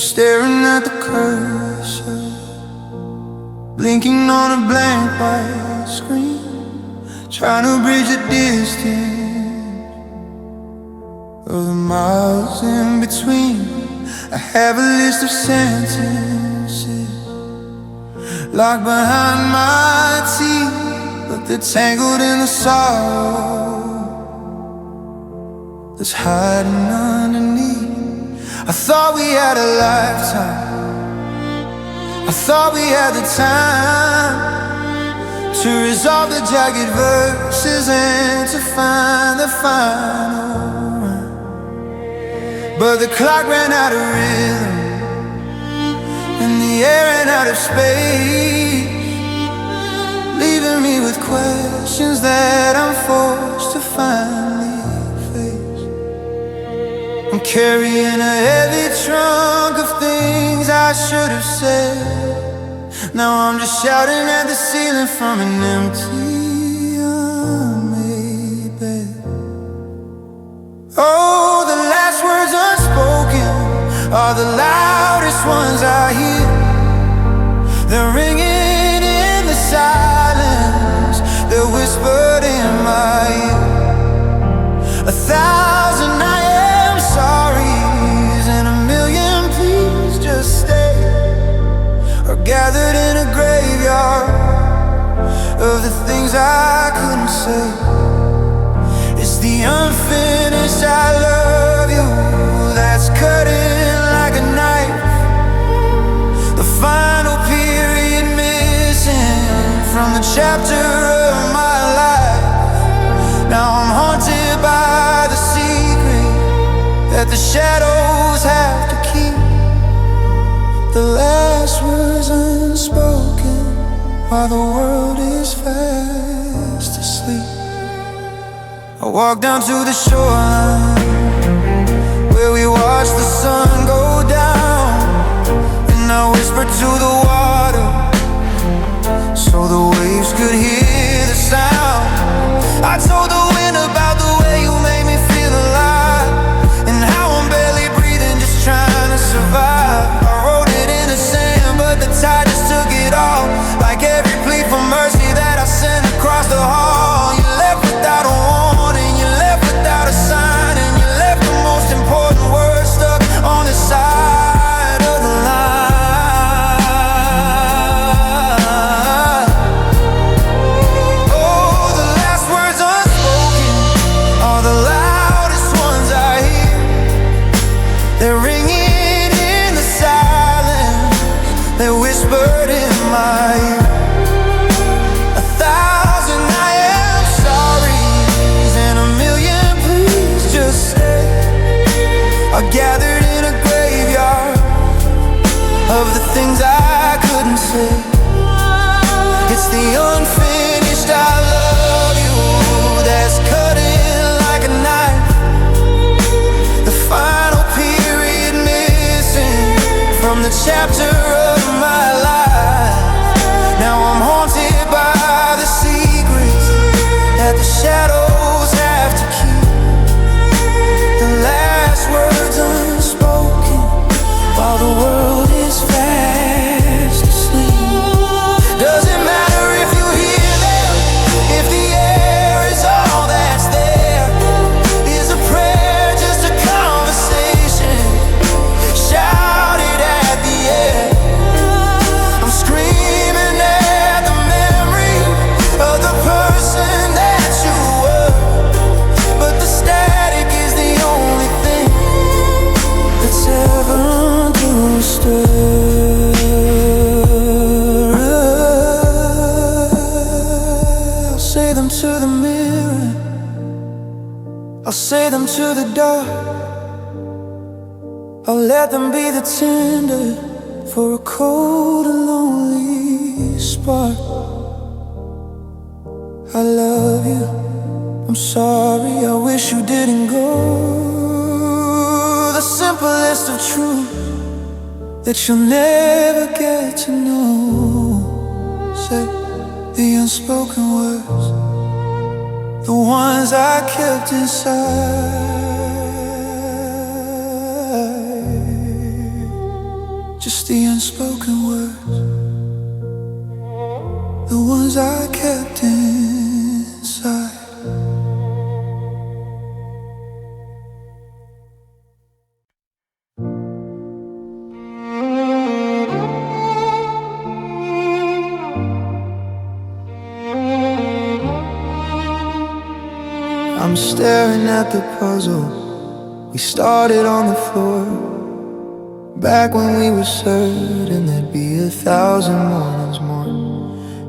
staring at the cursor, blinking on a blank white screen, trying to bridge the distance of the miles in between. I have a list of sentences locked behind my teeth, but they're tangled in the sorrow that's hiding underneath. I thought we had a lifetime, I thought we had the time to resolve the jagged verses and to find the final rhyme. But the clock ran out of rhythm and the air ran out of space, leaving me with questions that I'm forced to finally face. I'm carrying a heavy trunk of things I should have said. Now I'm just shouting at the ceiling from an empty, unmade bed. Oh, the last words unspoken are the loudest ones I hear. They're ringing in the silence, they're whispered in my ear. 1,000 I am sorries and 1,000,000 please just stay, are gathered in a graveyard of the things I couldn't say. It's the unfinished I love you that's cutting like a knife, the final period missing from the chapter of my life. Now I'm haunted by the secret that the shadows have to keep, the last words unspoken while the world is fast asleep. I walk down to the shoreline where we watch the sun go down, and I whisper to the water so the waves could hear the sound. I told the wind about the way you made me feel alive, and how I'm barely breathing, just trying to survive. I wrote it in the sand, but the tide just took it all, like every plea for mercy that I sent across the hall. You left without a warning, you left without a sign, and you left the most important words stuck on the side of the line. Oh, the last words unspoken are the loudest ones I hear. They're ringing in the silence, they're whispered in my ear. 1,000 I am sorries and 1,000,000 please just stay, are gathered in a graveyard of the things I couldn't say. It's the unfinished I love you that's cutting like a knife, the final period missing from the chapter of my life. Now I'm haunted by the secrets that the shadows have to keep, the last words unspoken while the world is fast asleep. Doesn't matter if you hear them, if the air is all that's there. Is a prayer just a conversation shouted at the air? I'm screaming at the memory of the person that you were, but the static is the only thing that's ever understood. I'll say them to the mirror, I'll say them to the dark, I'll let them be the tinder for a cold and lonely spark. I love you, I'm sorry, I wish you didn't go. The simplest of truths that you'll never get to know. Say the unspoken words, the ones I kept inside. just the unspoken words, the ones I kept inside. I'm staring at the puzzle we started on the floor, back when we were certain there'd be 1,000 mornings more.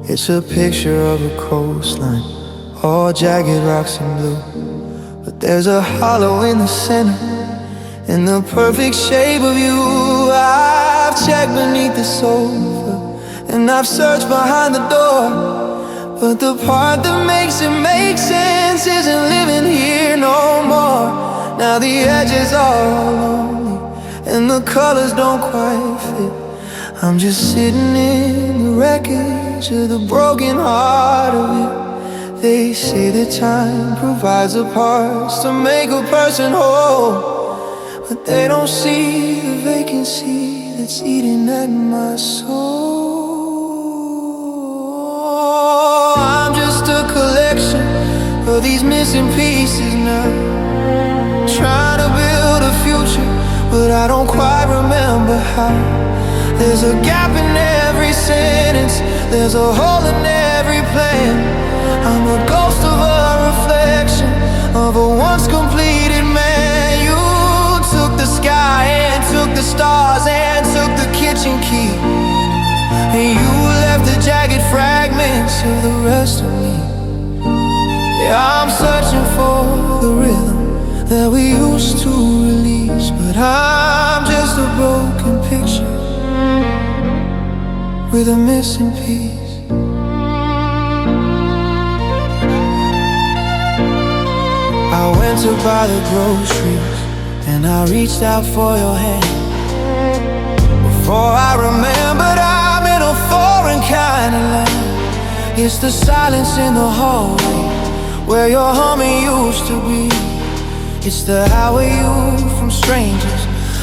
It's a picture of a coastline, all jagged rocks and blue, but there's a hollow in the center, in the perfect shape of you. I've checked beneath the sofa, and I've searched behind the door, but the part that makes it make sense isn't living here no more. Now the edges are all lonely, and the colors don't quite fit. I'm just sitting in the wreckage of the broken heart of it. They say that time provides the parts to make a person whole, but they don't see the vacancy that's eating at my soul. I'm just a collection of these missing pieces now, trying to build a future, but I don't quite remember how. There's a gap in every sentence, there's a hole in every plan. I'm a ghost of a reflection of a once completed man. You took the sky and took the stars and took the kitchen key, and you left the jagged fragments of the rest of me. Yeah, I'm searching for the rhythm that we used to release, but I'm just a broken picture with a missing piece. I went to buy the groceries, and I reached out for your hand. Before I remembered, I'm in a foreign kind of land. It's the silence in the hallway where your humming used to be. It's the how are you from strangers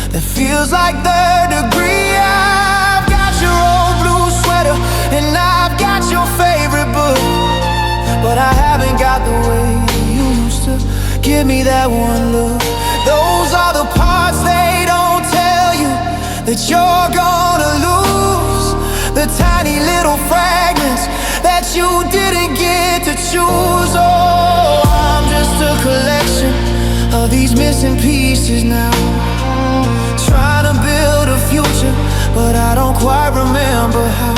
that feels like third degree. I've got your old blue sweater, and I've got your favorite book, but I haven't got the way you used to give me that one look. Those are the parts they don't tell you that you're gonna lose, the tiny little fragments that you didn't get to choose. Oh, I'm just a collection of these missing pieces now, trying to build a future, but I don't quite remember how.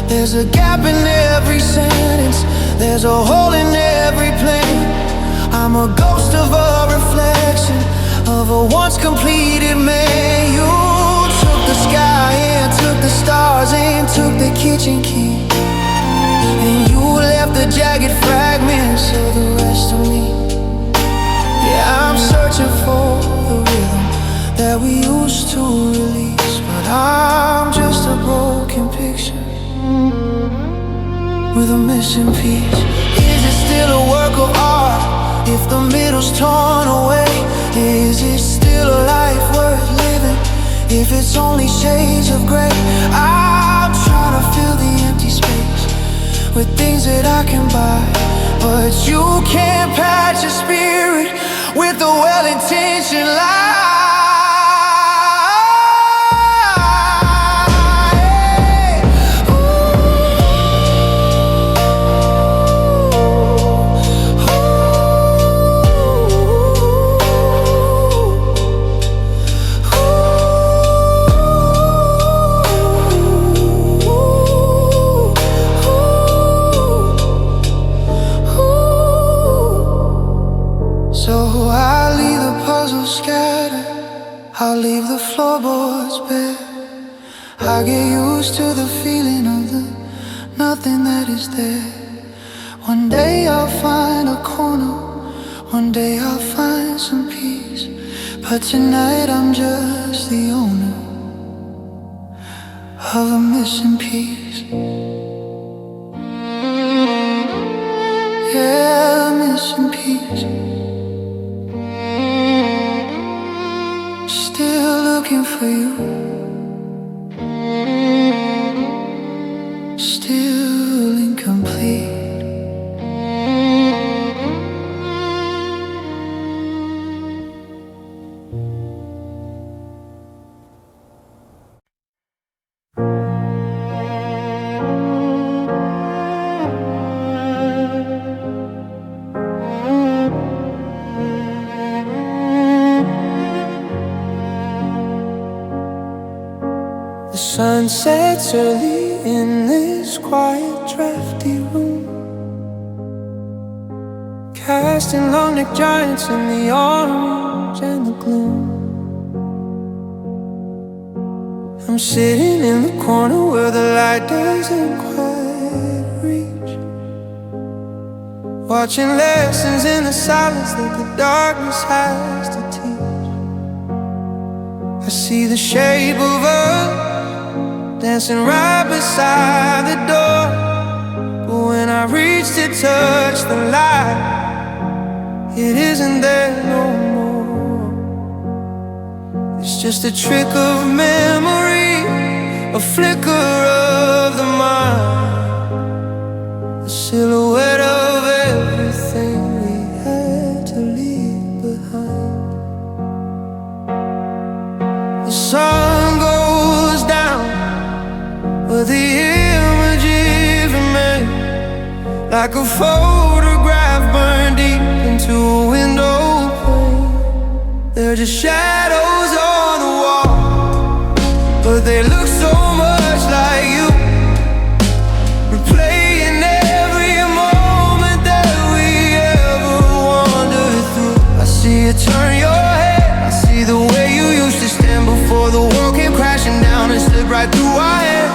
There's a gap in every sentence, there's a hole in every plan. I'm a ghost of a reflection of a once completed man. You took the sky and took the stars and took the kitchen key, and you left the jagged fragments of the rest of me. Yeah, I'm searching for the rhythm that we used to release, but I'm just a broken picture with a missing piece. Is it still a work of art if the middle's torn away? Is it still a life worth living if it's only shades of gray? I'm trying to fill the empty space with things that I can buy, but you can't patch your spirit with a well-intentioned lie. I'll leave the floorboards bare. I get used to the feeling of the nothing that is there. One day I'll find a corner, one day I'll find some peace, but tonight I'm just the owner of a missing piece. Yeah, a missing piece. Still looking for you. The sun sets early in this quiet, drafty room, casting long-necked giants in the orange and the gloom. I'm sitting in the corner where the light doesn't quite reach, watching lessons in the silence that the darkness has to teach. I see the shape of us dancing right beside the door, but when I reach to touch the light, it isn't there no more. It's just a trick of memory, a flicker of the mind, the silhouette of everything we had to leave behind. The sun goes down, but the images remain, like a photograph burned deep into a window pane. They're just shadows on the wall, but they look so much like you, replaying every moment that we ever wandered through. I see you turn your head, I see the way you used to stand before the world came crashing down and slid right through our hands.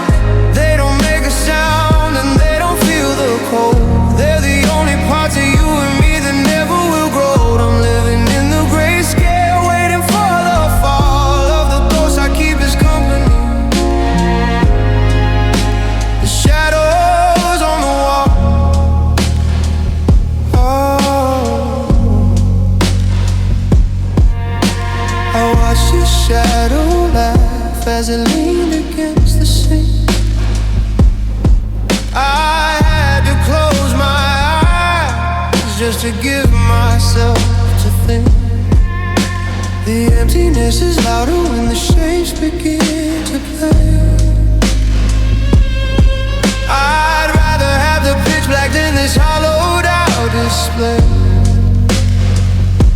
They don't make a sound and they don't feel the cold. They're the only parts of you and me that never will grow old. I'm living in the grayscale, waiting for the fall of the ghost I keep as company. The shadows on the wall. Oh, I watch your shadow laugh as it leaned against the sink. I had to close my eyes just to give myself to think. The emptiness is louder when the shapes begin to play. I'd rather have the pitch black than this hollowed out display,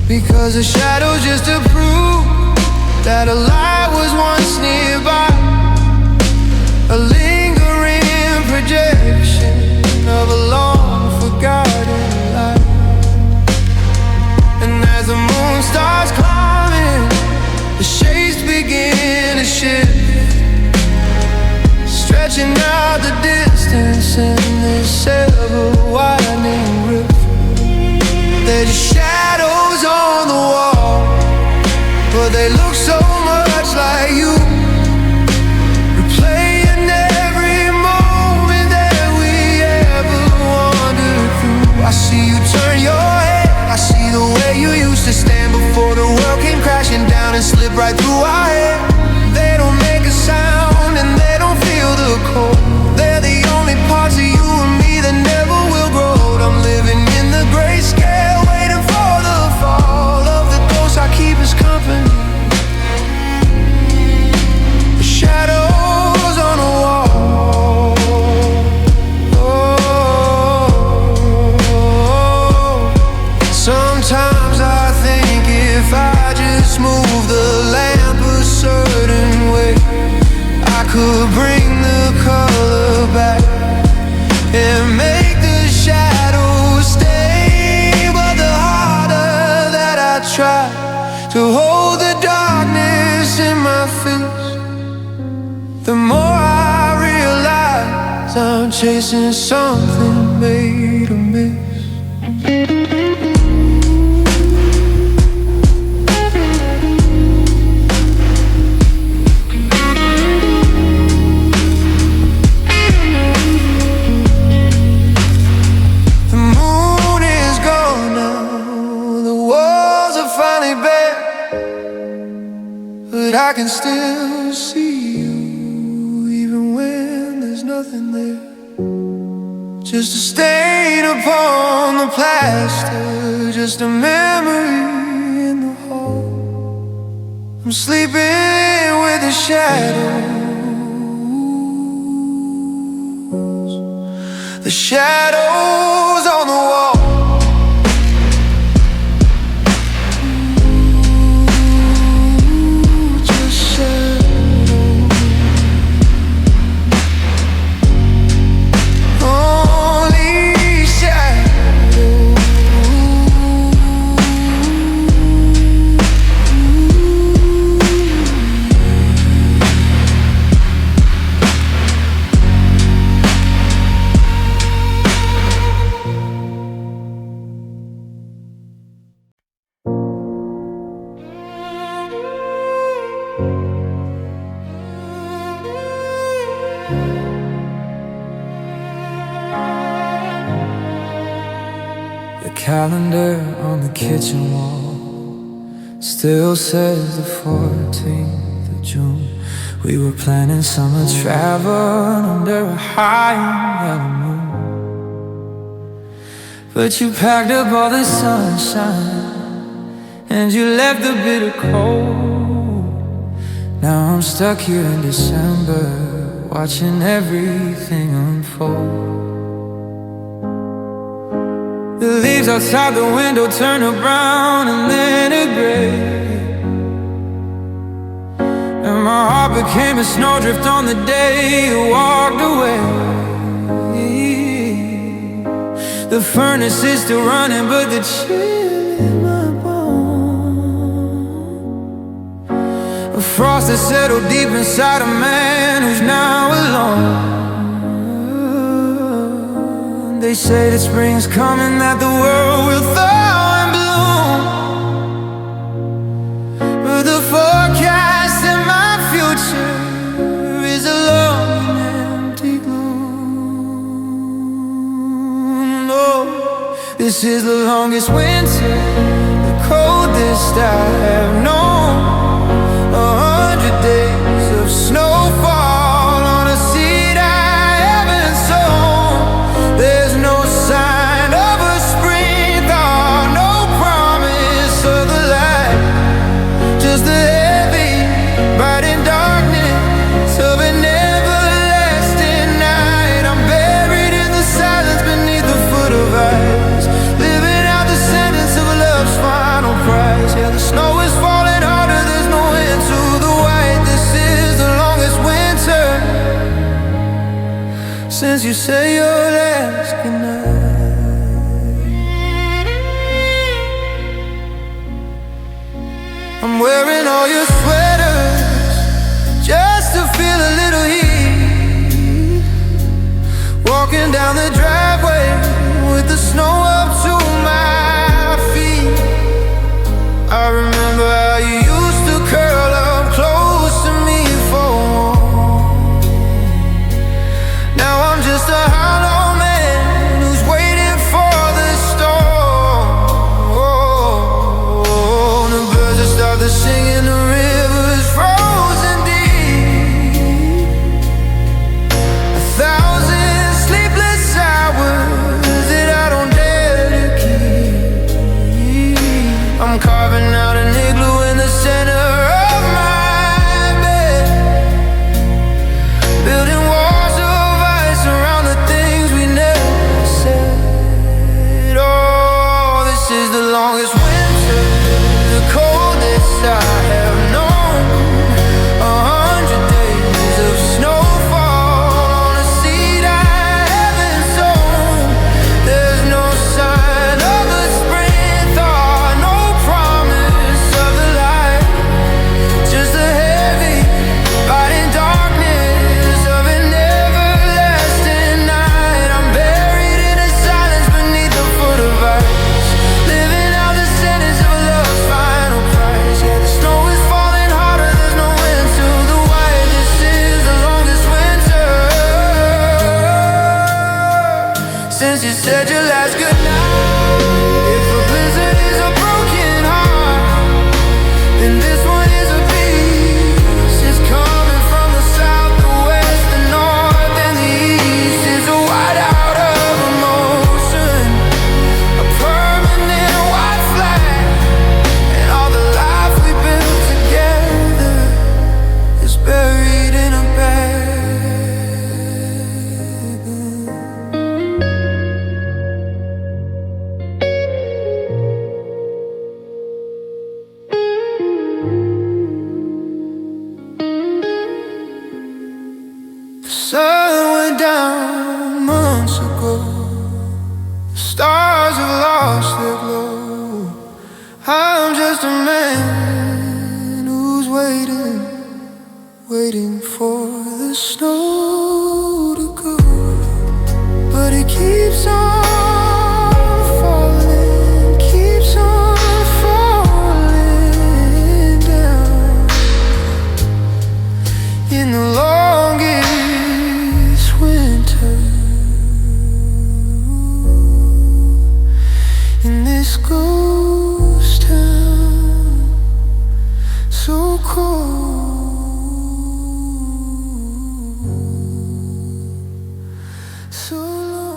because the shadows just to prove that a light was once nearby, a lingering projection of a long forgotten life. And as the moon starts climbing, the shades begin to shift, stretching out the distance in this ever widening rift. They're just shadows on the wall, but they look so much like you, replaying every moment that we ever wandered through. I see you turn your head, I see the way you used to stand before the world came crashing down and slip right through our head. They don't make a sound and they don't feel the cold. They're the only parts of you and me that never will grow old. I'm living in the grayscale, waiting for the fall of the ghost I keep as company. The shadows on the wall. Oh, sometimes I think if I just move the lamp a certain way, I could bring the color back and make the shadows stay. But the harder that I try to hold the darkness in my face, the more I realize I'm chasing something made of mist. But I can still see you, even when there's nothing there. Just a stain upon the plaster, just a memory in the hall. I'm sleeping with the shadows, the shadows on the wall. calendar on the kitchen wall still says the 14th of June. We were planning summer travel under a high yellow moon, but you packed up all the sunshine and you left the bitter cold. Now I'm stuck here in December, watching everything unfold. The leaves outside the window turn to brown and then to gray, and my heart became a snowdrift on the day you walked away. The furnace is still running, but the chill in my bones. A frost has settled deep inside a man who's now alone. They say that spring's coming, that the world will thaw and bloom, but the forecast in my future is a long and empty gloom. Oh, this is the longest winter, the coldest I have known. 100 days of snowfall on a seed I haven't sown. There's no sign of a spring thaw, no promise of the light, just the heavy, biting darkness of an everlasting night. I'm buried in the silence beneath the foot of ice, living out the sentence of love's final price. Yeah, the snow is falling harder, there's no end to the white. This is the longest winter since you say your last goodnight. I'm wearing all your sweaters just to feel a little heat, walking down the driveway with the snow up to my feet. I remember how you used to curl up close to me for warmth. Now I'm just a hollow man who's waiting for the storm. The birds have started singing, the river's frozen deep. 1,000 sleepless hours that I don't dare to keep. I'm carving out an igloo in the center of my bed, building walls of ice around the things we never said. Oh, this is the longest winter, the coldest I have known. 100 days of snowfall on a seed I haven't sown. There's no sign of a spring thaw, no promise of the light, just the heavy, biting darkness of an everlasting night. I'm buried in a silence beneath the foot of ice, living out the sentence of love's final price. Yeah, the snow is falling harder, there's no end to the white. This is the longest winter since you said your last goodnight. If a blizzard is a broken heart, then this one is a beast. It's coming from the south, the west, the north, and the east. It's a whiteout of emotion, a permanent white flag, and all the life we built together is buried in a bag. The sun went down months ago, the stars have lost their glow. I'm just a man who's waiting for the snow to go, but it keeps on falling, keeps on falling down in the longest winter. In ghost town, so cold, so long.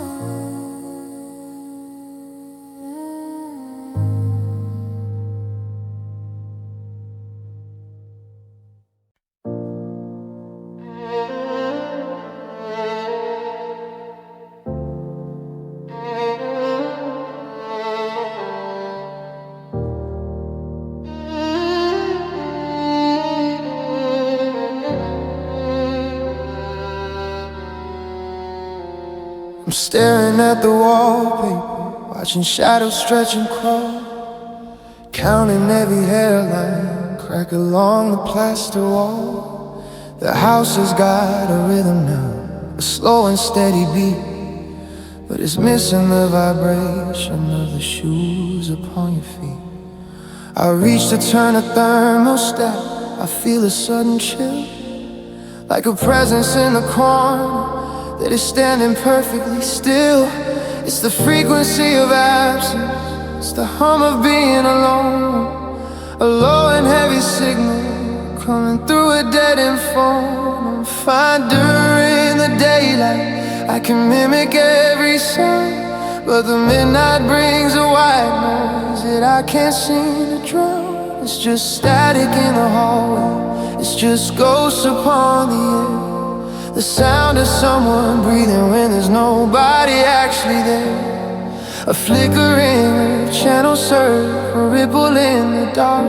I'm staring at the wallpaper, watching shadows stretch and crawl, counting every hairline crack along the plaster wall. The house has got a rhythm now, a slow and steady beat, but it's missing the vibration of the shoes upon your feet. I reach to turn a thermostat, I feel a sudden chill, like a presence in the corner that is standing perfectly still. It's the frequency of absence, it's the hum of being alone, a low and heavy signal coming through a dead-end phone. I'm fine during the daylight, I can mimic every sound, but the midnight brings a white noise that I can't seem to drown. It's just static in the hallway, it's just ghosts upon the air, the sound of someone breathing when there's nobody actually there. A flickering of channel surf, a ripple in the dark,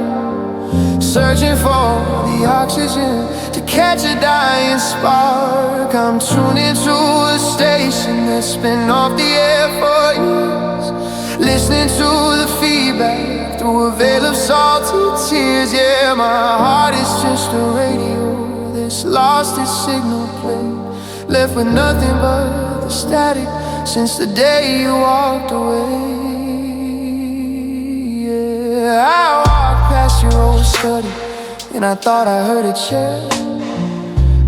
searching for the oxygen to catch a dying spark. I'm tuned into a station that's been off the air for years, listening to the feedback through a veil of salty tears. Yeah, my heart is just a radio that's lost its signal plate, left with nothing but the static since the day you walked away. Yeah, I walked past your old study and I thought I heard a chair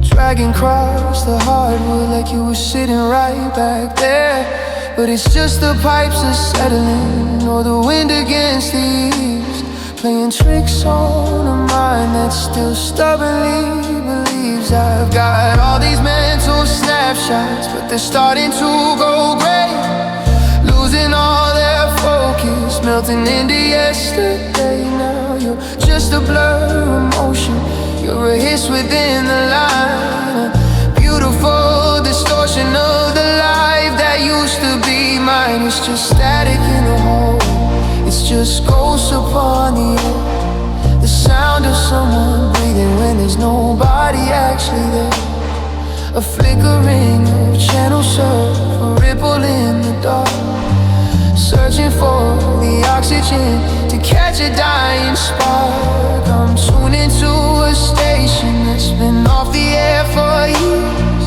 dragging across the hardwood like you were sitting right back there. But it's just the pipes acetylene or the wind against the eaves, playing tricks on a mind that still stubbornly believes I've got all these mental snapshots, but they're starting to go gray, losing all their focus, melting into yesterday. Now you're just a blur of motion, you're a hiss within the line, a beautiful distortion of the life that used to be mine. It's just static in the hallway, it's just ghosts upon the air, the sound of someone breathing when there's nobody actually there. A flickering of channel surf, a ripple in the dark, searching for the oxygen to catch a dying spark. I'm tuned into a station that's been off the air for years,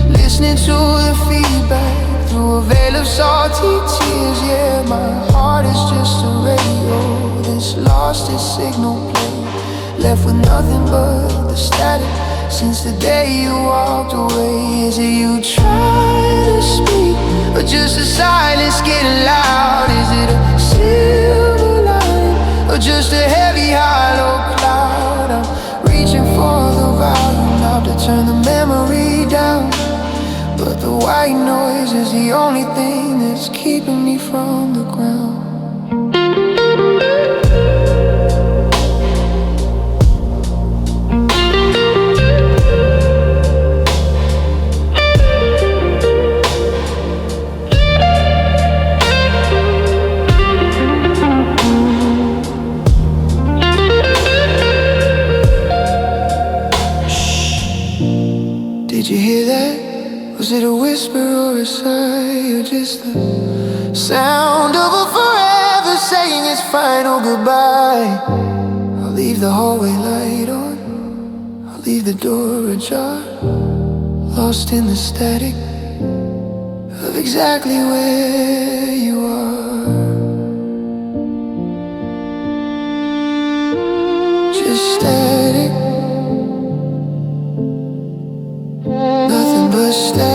listening to the feedback through a veil of salty tears. Yeah, my heart is just a radio that's lost its signal plate, left with nothing but the static since the day you walked away. Is it you trying to speak, or just the silence getting loud? Is it a silver line, or just a heavy hollow cloud? I'm reaching for the volume knob to turn the memory down, but the white noise is the only thing that's keeping me from the ground. Did you hear that? Was it a whisper or a sigh, or just the sound of a forever saying its final goodbye? I'll leave the hallway light on, I'll leave the door ajar, lost in the static of exactly where you are. Just static, nothing but static.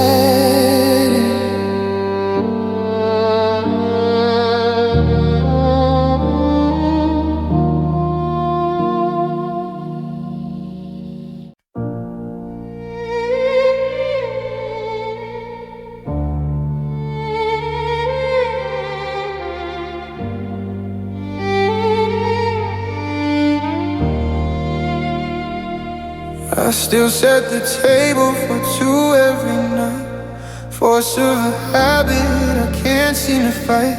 I still set the table for two every night. Force of a habit I can't seem to fight.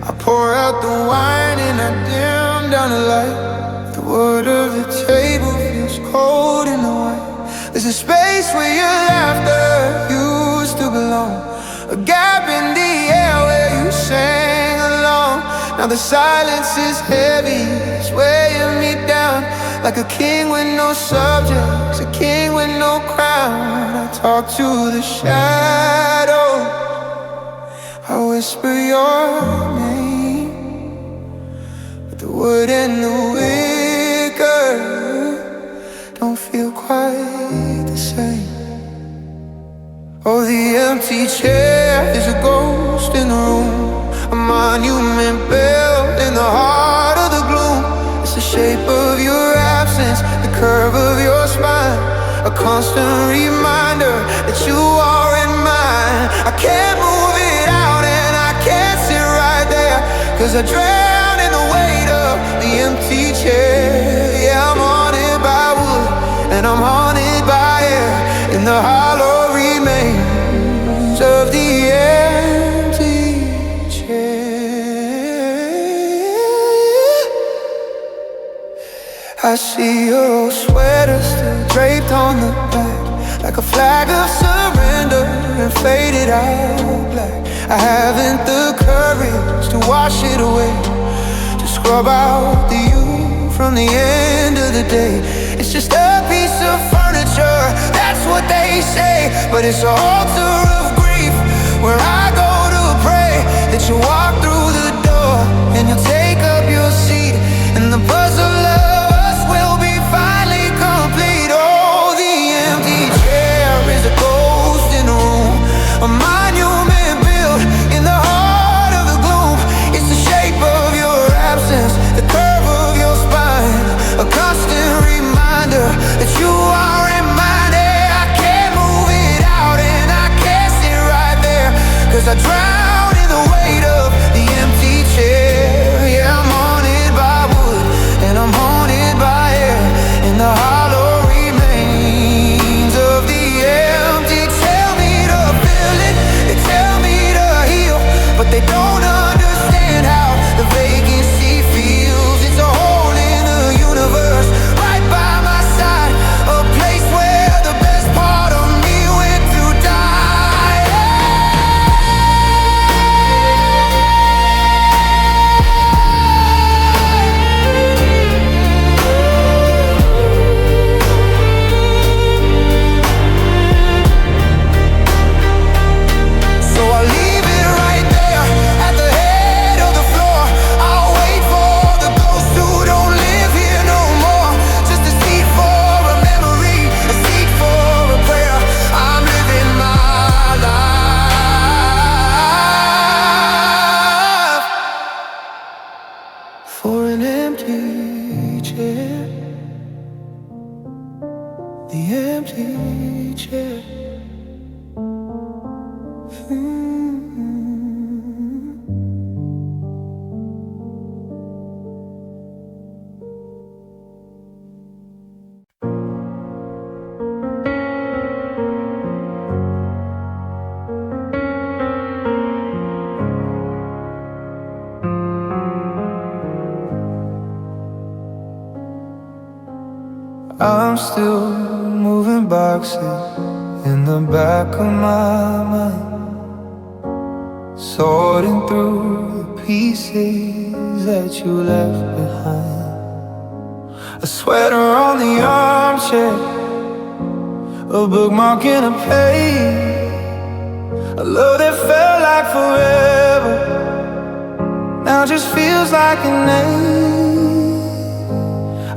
I pour out the wine and I dim down the light. The wood of the table feels cold in the white. There's a space where your laughter used to belong, a gap in the air where you sang along. Now the silence is heavy, it's weighing me down. Like a king with no subjects, a king with no crown. I talk to the shadow, I whisper your name, but the wood and the wicker don't feel quite the same. Oh, the empty chair is a ghost in the room, a monument built in the heart of the gloom. It's the shape of your absence, the curve of your spine, a constant reminder that you are in mine. I can't move it out and I can't sit right there, 'cause I drown in the weight of the empty chair. Yeah, I'm haunted by wood and I'm haunted by air, in the hollow remains of the empty chair. I see your old sweater still draped on the back, like a flag of surrender and faded out black. I haven't the courage to wash it away, to scrub out the you from the end of the day. It's just a piece of furniture, that's what they say, but it's an altar of grief where I go to pray that you walk through the door and you'll take up your seat, and the puzzle of us will be finally complete. Oh, the empty chair is a ghost in the room, a monument built in the heart of the gloom. It's the shape of your absence, the curve of your spine, a constant reminder that you are in mine. I can't move it out and I can't sit right there, 'cause I drown in the weight of the empty chair. Yeah, I'm haunted by wood and I'm haunted by air, in the hollow remains of the empty. Tell me to feel it, they tell me to heal, but they don't understand how the vacancy feels. It's a hole in the universe, right by my side, a place where the best part of me went to die. So I'll leave it right there at the head of the floor. I'll wait for the ghosts who don't live here no more, just a seat for a memory, a seat for a prayer. I'm living my life for an empty chair, the empty chair. I'm still moving boxes in the back of my mind, sorting through the pieces that you left behind. A sweater on the armchair, a bookmark in a page, a love that felt like forever now just feels like an age.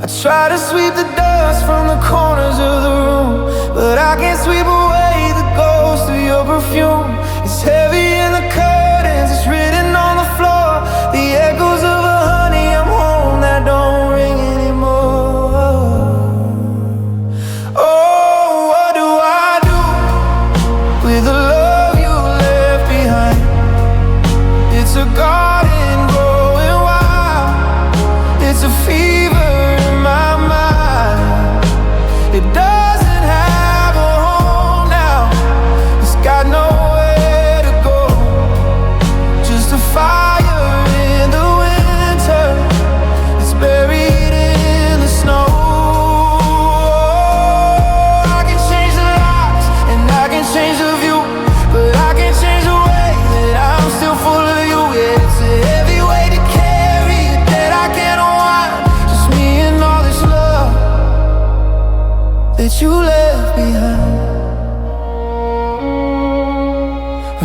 I try to sweep the dust from the corners of the room, but I can't sweep away the ghost of your perfume. It's heavy in the curtains, it's written on the floor, the echoes of a honey I'm home that don't ring anymore. Oh, what do I do with the love you left behind? It's a garden growing wild, it's a fever in my mind. It doesn't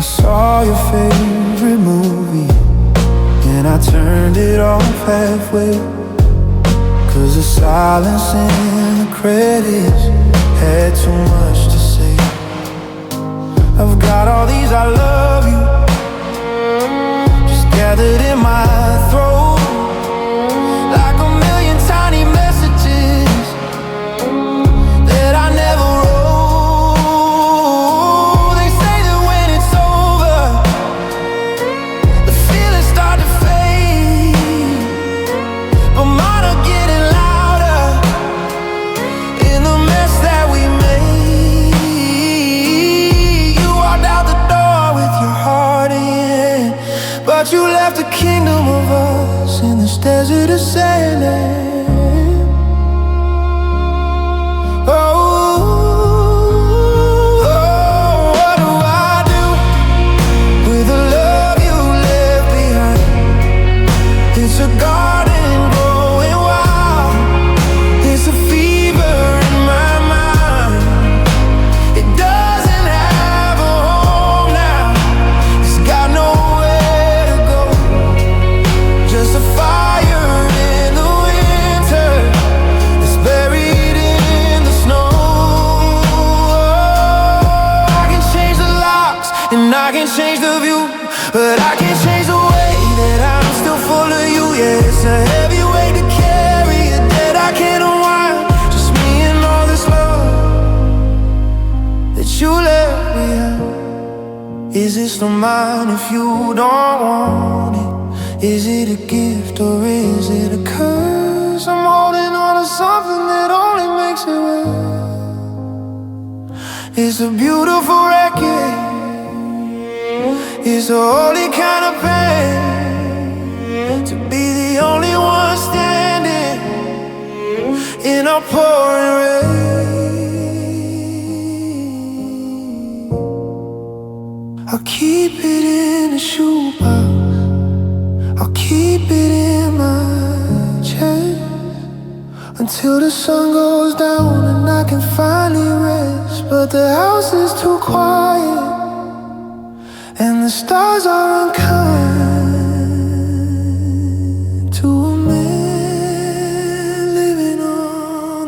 I saw your favorite movie and I turned it off halfway, 'cause the silence in the credits had too much to say. I've got all these I love you just gathered in my throat, like a million tiny messages that I never wrote. They say that when it's over, the feelings start to fade, but mine are getting louder in the mess that we made. You walked out the door with your heart in, but you left a kingdom of us in this desert of sand. Oh, what do I do with the love you left behind? It's a garden growing wild, it's a fever in my mind. It doesn't have a home now, it's got nowhere to go, just a fire in the winter that's buried in the snow. I can change the locks and I can change the view, but I can't change the way that I'm still full of you. Yeah, it's a heavy weight to carry, a debt I can't unwind. Just me and all this love that you left behind. Is this still mine if you don't want it? Is it a gift or is it a curse? I'm holding on to something that only makes it worse. It's a beautiful record, it's a holy kind of pain to be the only one standing in a pouring rain. I'll keep it in a shoebox, I'll keep it in my chest until the sun goes down and I can finally rest. But the house is too quiet and the stars are unkind to a man living on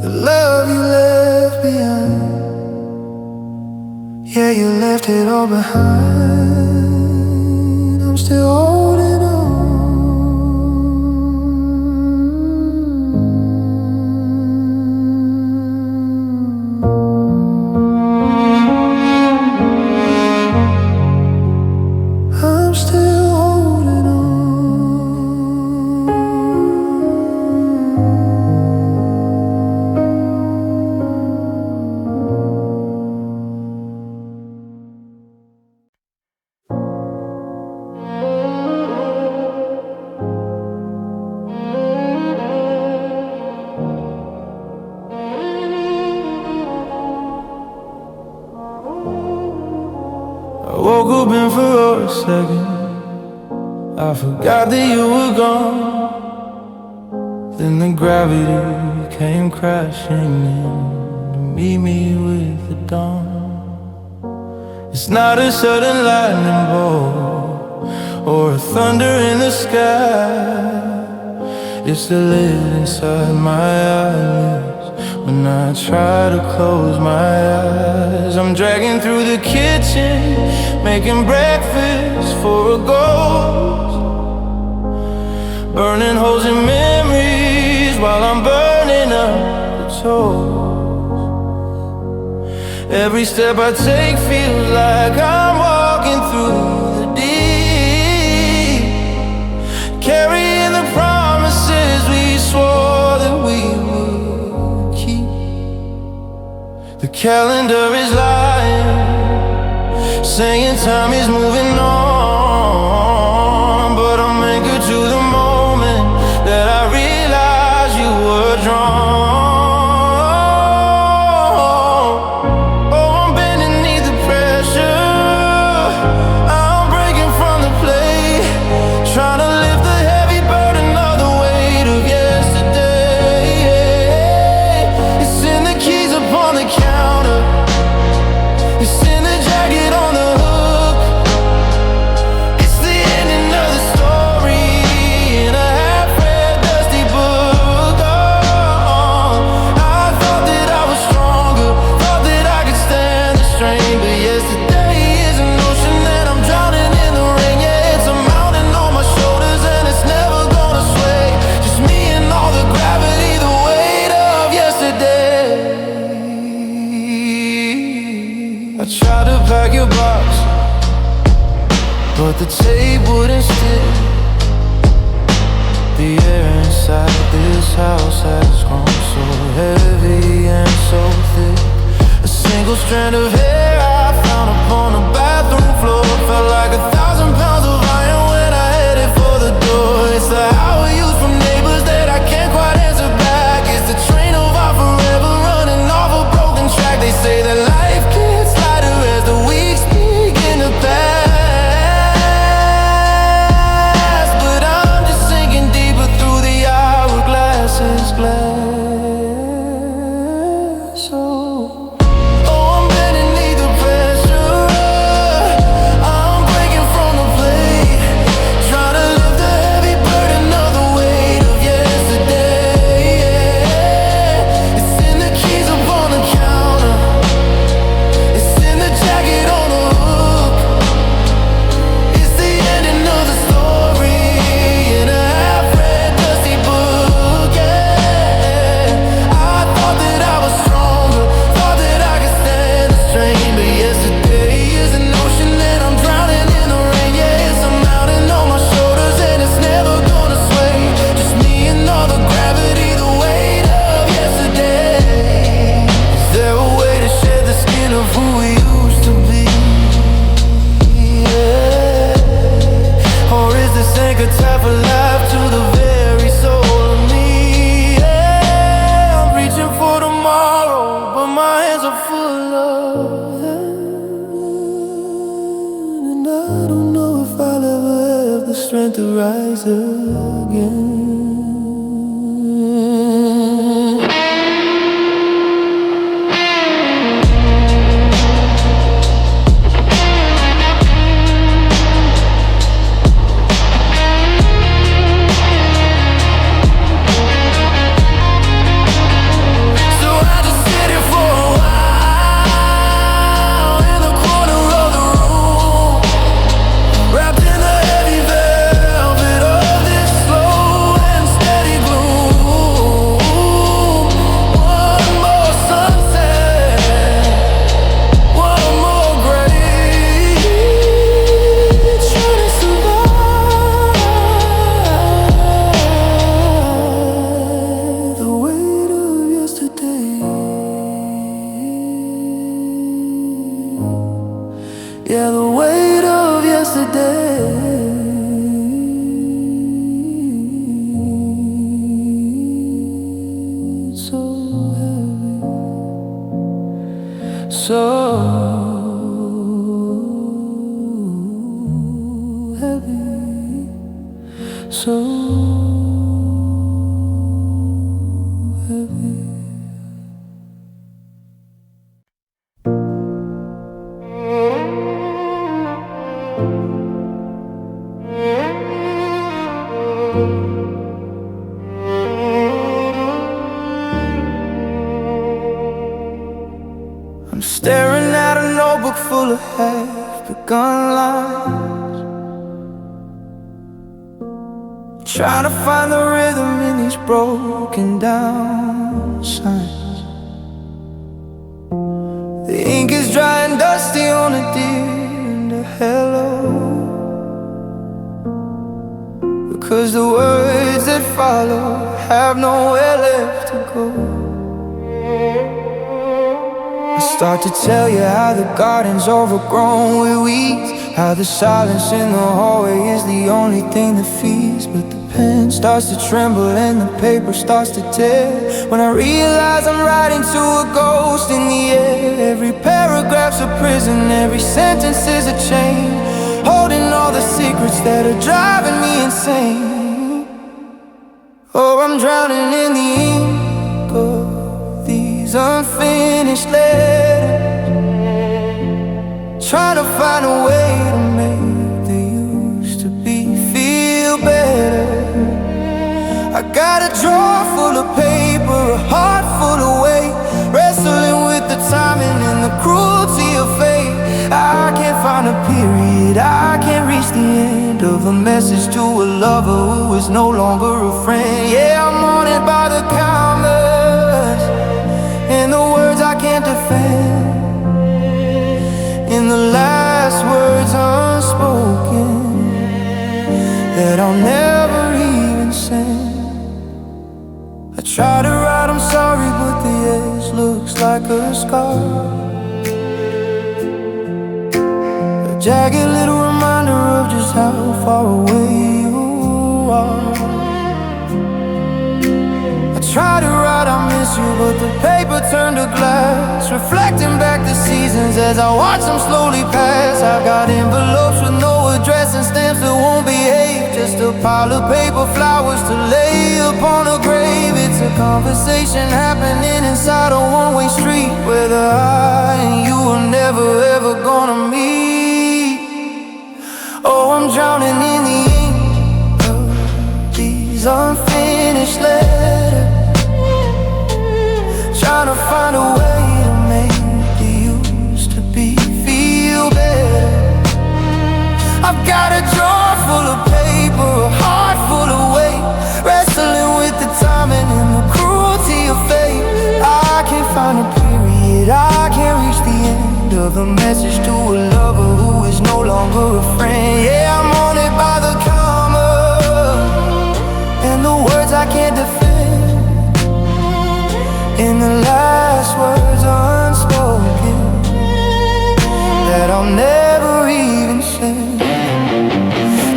the love you left behind. Yeah, you left it all behind. I'm still holding on. I'm still holding on. I woke up and for a second I forgot that you were gone. Then the gravity came crashing in to meet me with the dawn. It's not a sudden lightning bolt or a thunder in the sky. It's the lid inside my eyelids when I try to close my eyes. I'm dragging through the kitchen, making breakfast for a ghost, burning holes in memories while I'm burning up the toast. Every step I take feels like I'm walking through the deep, carrying the promises we swore that we would keep. The calendar is lying, saying time is moving on, but I'm anchored to the moment that I realized you were drawn. Oh, I'm bending beneath the pressure, I'm breaking from the plate, trying to lift the heavy burden of the weight of yesterday. It's in the keys upon the counter, it's in the box, but the tape wouldn't stick. The air inside this house has grown so heavy and so thick. A single strand of hair I found upon the bathroom floor felt like 1,000 pounds of iron when I headed for the door. It's the how I use from neighbors that I can't quite answer back. It's the train of our forever running off a broken track. They say that life gets lighter as the weeks begin to pass, but I'm just sinking deeper through the hourglass's glass. To rise again. Yeah, the weight of yesterday. So heavy, so heavy, so heavy. I'm staring at a notebook full of half-begun lines, trying to find the rhythm in these broken down signs. The ink is dry and dusty on a dear and a hello, because the words that follow have nowhere left to go. I start to tell you how the garden's overgrown with weeds, how the silence in the hallway is the only thing that feeds. But the pen starts to tremble and the paper starts to tear when I realize I'm writing to a ghost in the air. Every paragraph's a prison, every sentence is a chain, holding all the secrets that are driving me insane. Oh, I'm drowning in the ink of these unfinished letters, trying to find a way to make the used to be feel better. I got a drawer full of paper, a heart full of weight, wrestling with the timing and the cruelty of fate. I can't find a period, I can't reach the end of a message to a lover who is no longer a friend. Yeah, I'm haunted by the commas and the words I can't defend in the light I'll never even send. I try to write I'm sorry, but the edge looks like a scar, a jagged little reminder of just how far away you are. I try to write I miss you, but the paper turned to glass, reflecting back the seasons as I watch them slowly pass. I've got envelopes with no address and stamps that won't behave, just a pile of paper flowers to lay upon a grave. It's a conversation happening inside a one-way street, whether I and you are never ever gonna meet. Oh, I'm drowning in the ink of these unfinished letters, trying to find a way to make the used to be feel better. I've got a drawer full of paper, a heart full of weight, wrestling with the timing and the cruelty of fate. I can't find a period, I can't reach the end of a message to a lover who is no longer a friend. Yeah, I'm haunted by the comma and the words I can't defend, in the last words unspoken that I'll never even say.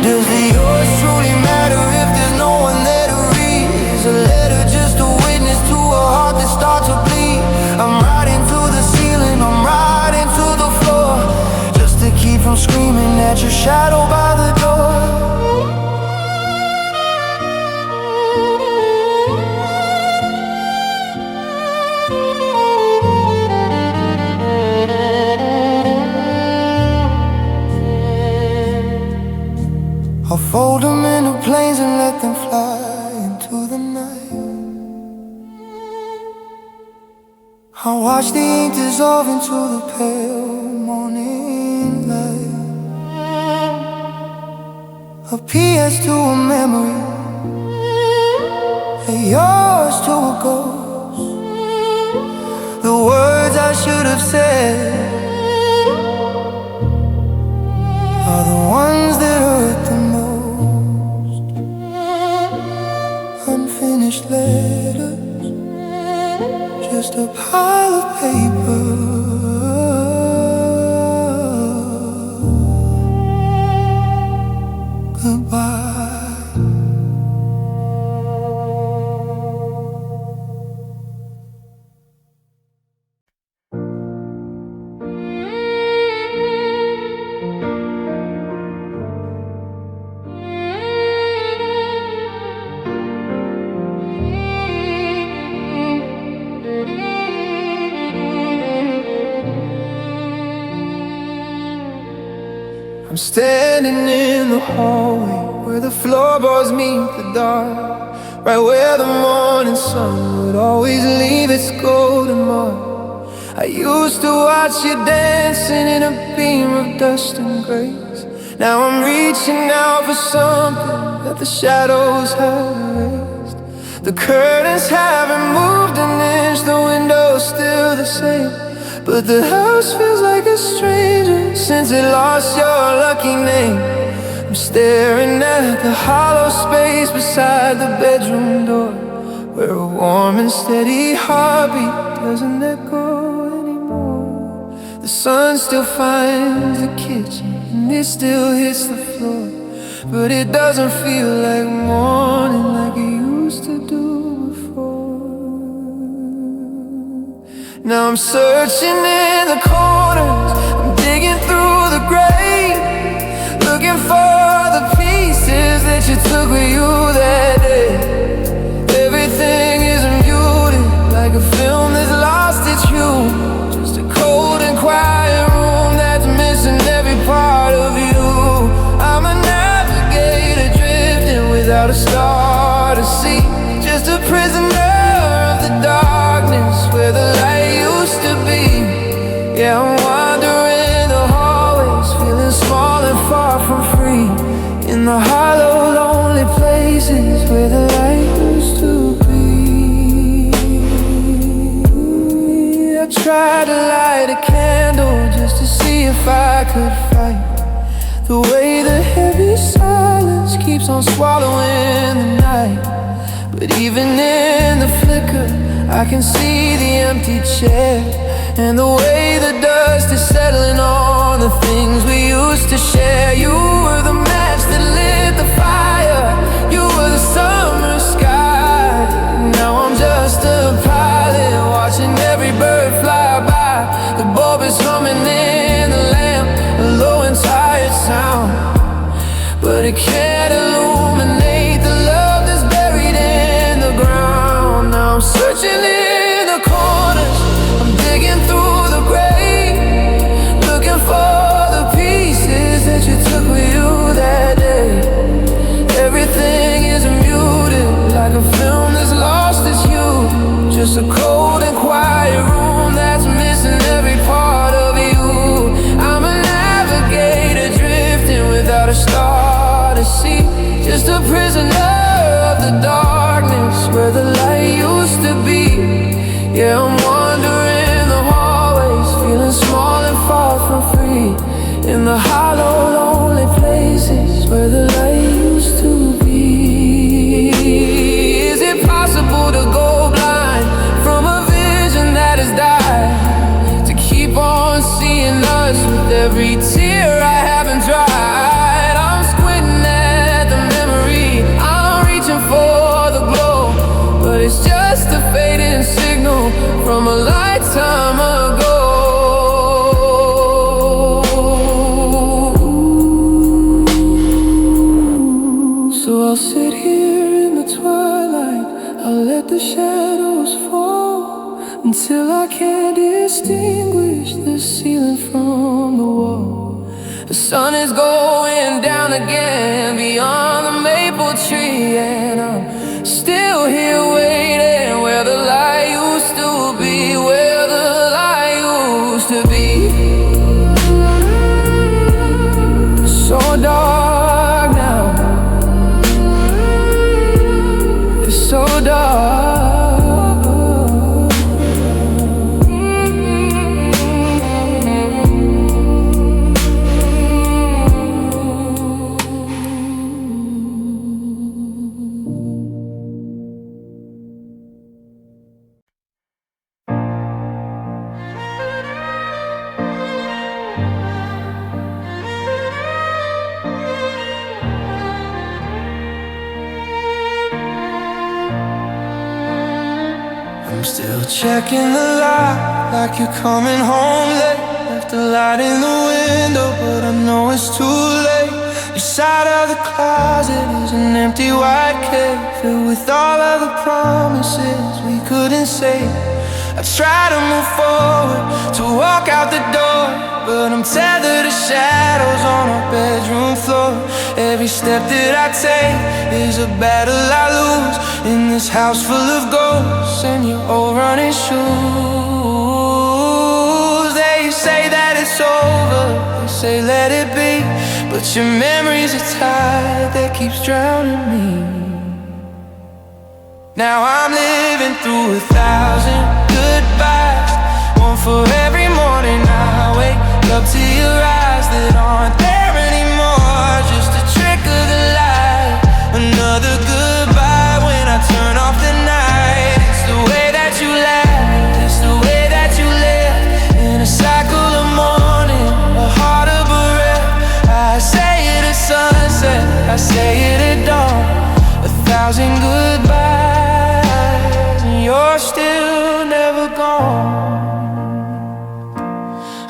Does the yours truly matter if there's no one there to read? Is a letter just a witness to a heart that starts to bleed? I'm writing to the ceiling, I'm writing to the floor, just to keep from screaming at your shadow by the door. I'll fold them into planes and let them fly into the night. I'll watch the ink dissolve into the pale morning light, a PS to a memory, a yours to a ghost. The words I should have said are the ones that hurt the most. Unfinished letters, just a pile of paper. Goodbye. I'm standing in the hallway where the floorboards meet the dark, right where the morning sun would always leave its golden mark. I used to watch you dancing in a beam of dust and grace. Now I'm reaching out for something that the shadows have erased. The curtains haven't moved an inch, the window's still the same, but the house feels like a stranger since it lost your lucky name. I'm staring at the hollow space beside the bedroom door, where a warm and steady heartbeat doesn't echo anymore. The sun still finds the kitchen and it still hits the floor, but it doesn't feel like morning like it used to do before. Now I'm searching in the corners, I'm digging through the grave, looking for the pieces that you took with you that day. Everything is muted, like a film that's lost its hue, just a cold and quiet room that's missing every part of you. I'm a navigator drifting without a star to see, just a prisoner of the darkness where the light used to be. Yeah, I'm wandering the hallways, feeling small and far from free, in the hollow, lonely places where the light used to be. I tried to light a candle just to see if I could fight the way the heavy silence keeps on swallowing the night. But even in the flicker, I can see the empty chair, and the way the dust is settling on the things we used to share. You were the match that lit the fire, you were the summer sky. Now I'm just a pilot, watching every bird fly by. The bulb is humming in the lamp, a low and tired sound, but it can't illuminate the love that's buried in the ground. Now I'm searching in the corners, I'm digging through the grave, looking for the pieces that you took with you that day. Everything is muted, like a film that's lost its hue. Just a cold and quiet room that's missing every part of you. I'm a navigator drifting without a star to see, just a prisoner of the darkness where the light used to be. Yeah, I'm wandering the hallways, feeling small and far from free, in the hollow, lonely places where the light used to be. Is it possible to go blind from a vision that has died, to keep on seeing us with every tear I haven't dried? I'm squinting at the memory, I'm reaching for the glow, but it's just a fading signal from a lifetime ago. So I'll sit here in the twilight, I'll let the shadows fall, until I can't distinguish the ceiling from the wall. The sun is going down again beyond the maple tree, and I'm still here waiting where the light used to be, where the light used to be. So dark now, it's so dark. Still checking the light, like you're coming home late. Left the light in the window, but I know it's too late. Your side of the closet is an empty white cave, filled with all of the promises we couldn't say. I try to move forward, to walk out the door, but I'm tethered to shadows on our bedroom floor. Every step that I take is a battle I lose, in this house full of ghosts and your old running shoes. They say that it's over, they say let it be, but your memory's a tide that keeps drowning me. Now I'm living through 1,000 goodbyes, one for every morning I wake up to your eyes that aren't there anymore, just a trick of the light. Another goodbye when I turn off the night. It's the way that you laughed, it's the way that you left, in a cycle of mourning, a heart of a wreck. I say it at sunset, I say it at dawn, 1,000 goodbyes, and you're still never gone.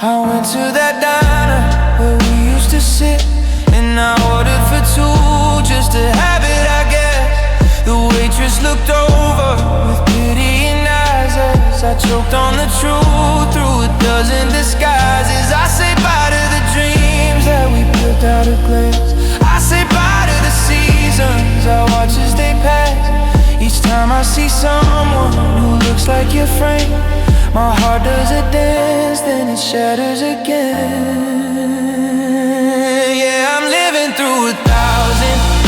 I went to that diner where we used to sit, and I ordered for two just to have it, I guess. The waitress looked over with pitying eyes as I choked on the truth through a dozen disguises. I say bye to the dreams that we built out of glass, I say bye to the seasons I watch as they pass. Each time I see someone who looks like your friend, my heart does a dance, then it shatters again. Yeah, I'm living through 1,000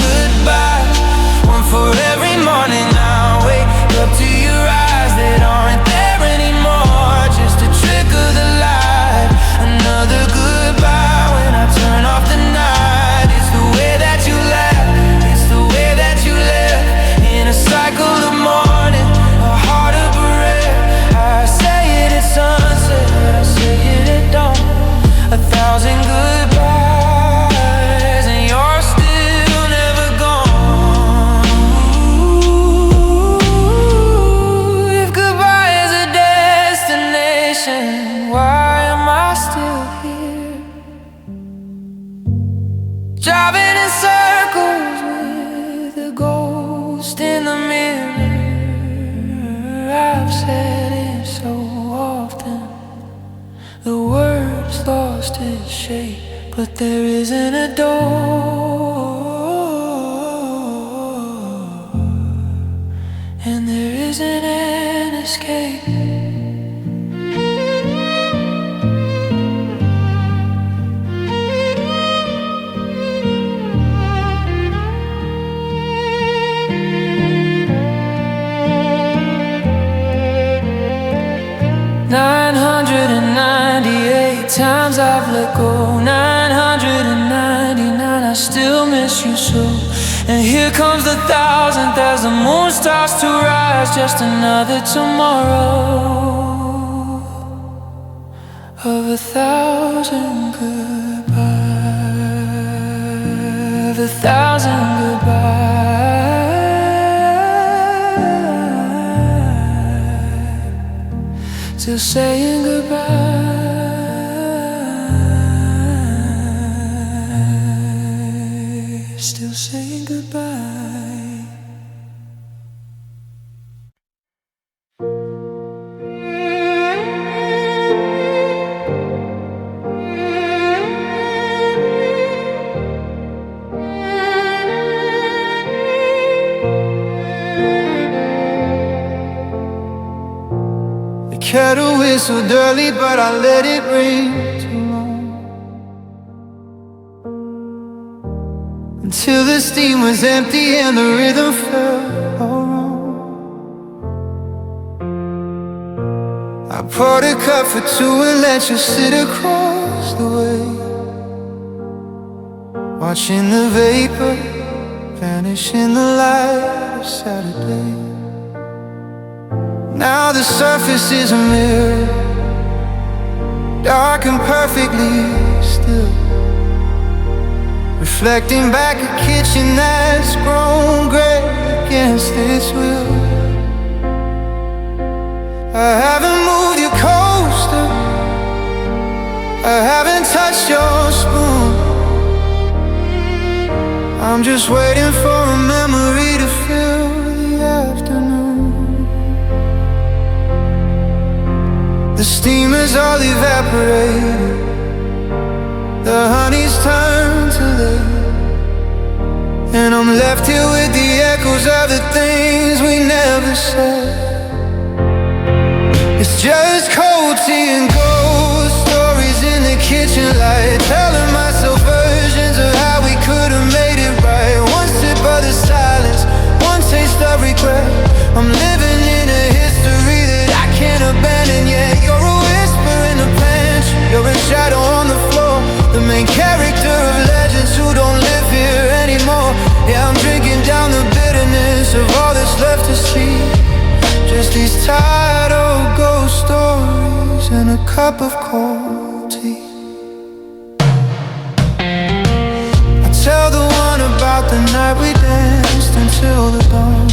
goodbyes, one for every morning I wake up to your eyes that aren't there anymore, just a trick of the light. Another goodbye when I turn off the night. It's the way that you laugh, it's the lost its shape, but there isn't a door, and there isn't an escape. 998 times I've let go, 999 I still miss you so. And here comes the 1000th as the moon starts to rise. Just another tomorrow of 1,000 goodbyes, 1,000 goodbyes. Still saying goodbye, still saying goodbye. The kettle whistled early, but I let it ring too long, until the steam was empty and the rhythm felt all wrong. I poured a cup for two and let you sit across the way, watching the vapor vanish in the light of Saturday. Now the surface is a mirror, dark and perfectly still, reflecting back a kitchen that's grown gray against its will. I haven't moved your coaster, I haven't touched your spoon. I'm just waiting for a memory to fill the afternoon. The steam is all evaporated, the honey's turned to lead, and I'm left here with the echoes of the things we never said. It's just cold tea and ghost stories in the kitchen light, telling myself versions of how we could have made it right. One sip of the silence, one taste of regret. I'm living in a history that I can't abandon yet. You're a whisper in the pantry, you're a shadow on the floor, the main character of legends who don't live here anymore. Yeah, I'm drinking down the bitterness of all that's left to see, just these tired old ghost stories and a cup of cold tea. I tell the one about the night we danced until the dawn,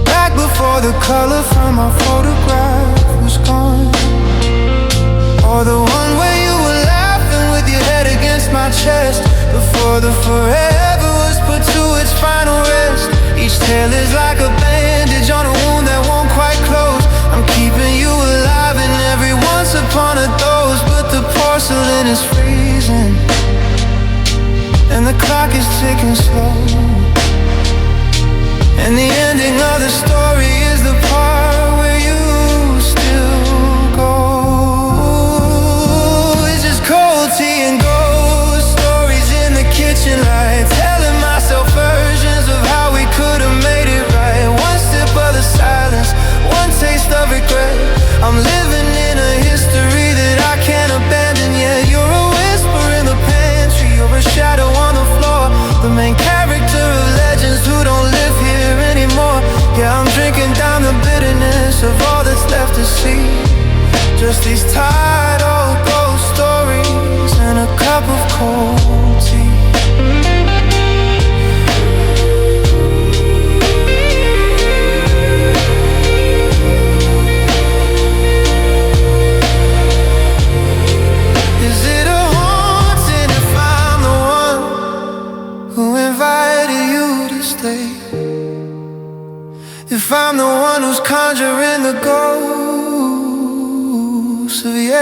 back before the color from our photograph was gone, or the one where you were laughing with your head against my chest, before the forever was put to its final rest. Each tale is like a bandage on a wound that won't quite close. I'm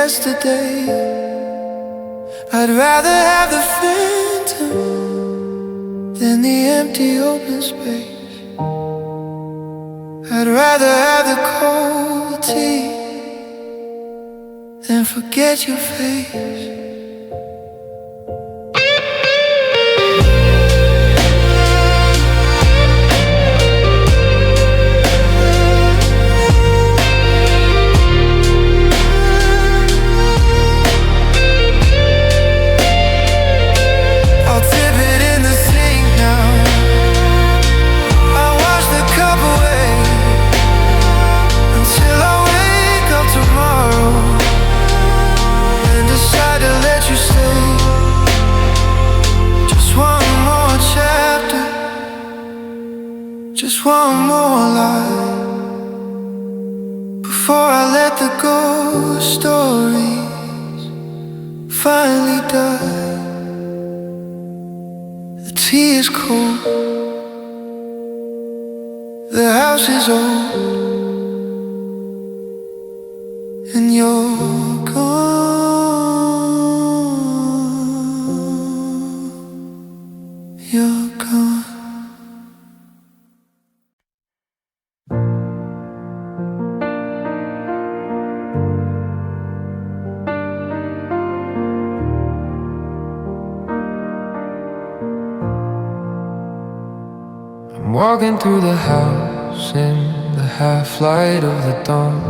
yesterday. I'd rather have the phantom than the empty open space. I'd rather have the cold tea than forget your face. Just one more life before I let the ghost stories finally die. The tea is cold, the house is old, and you're gone. You're gone. I'm walking through the house in the half-light of the dawn,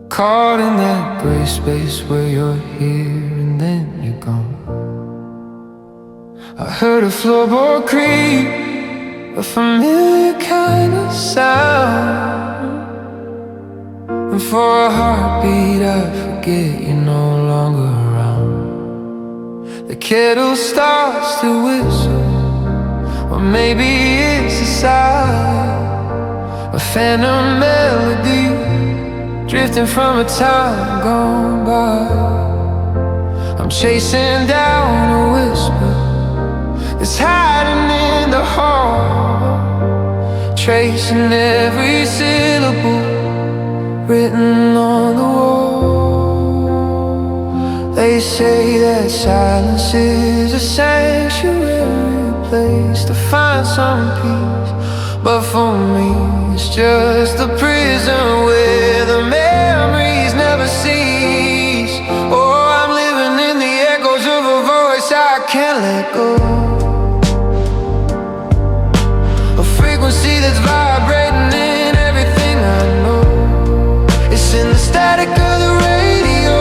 caught in that gray space where you're here and then you're gone. I heard a floorboard creak, a familiar kind of sound, and for a heartbeat I forget you're no longer around. The kettle starts to whistle, or maybe it's a sigh, a phantom melody drifting from a time gone by. I'm chasing down a whisper that's hiding in the hall, tracing every syllable written on the wall. They say that silence is a sanctuary place to find some peace, but for me it's just a prison where the memories never cease. Oh, I'm living in the echoes of a voice I can't let go, a frequency that's vibrating in everything I know. It's in the static of the radio,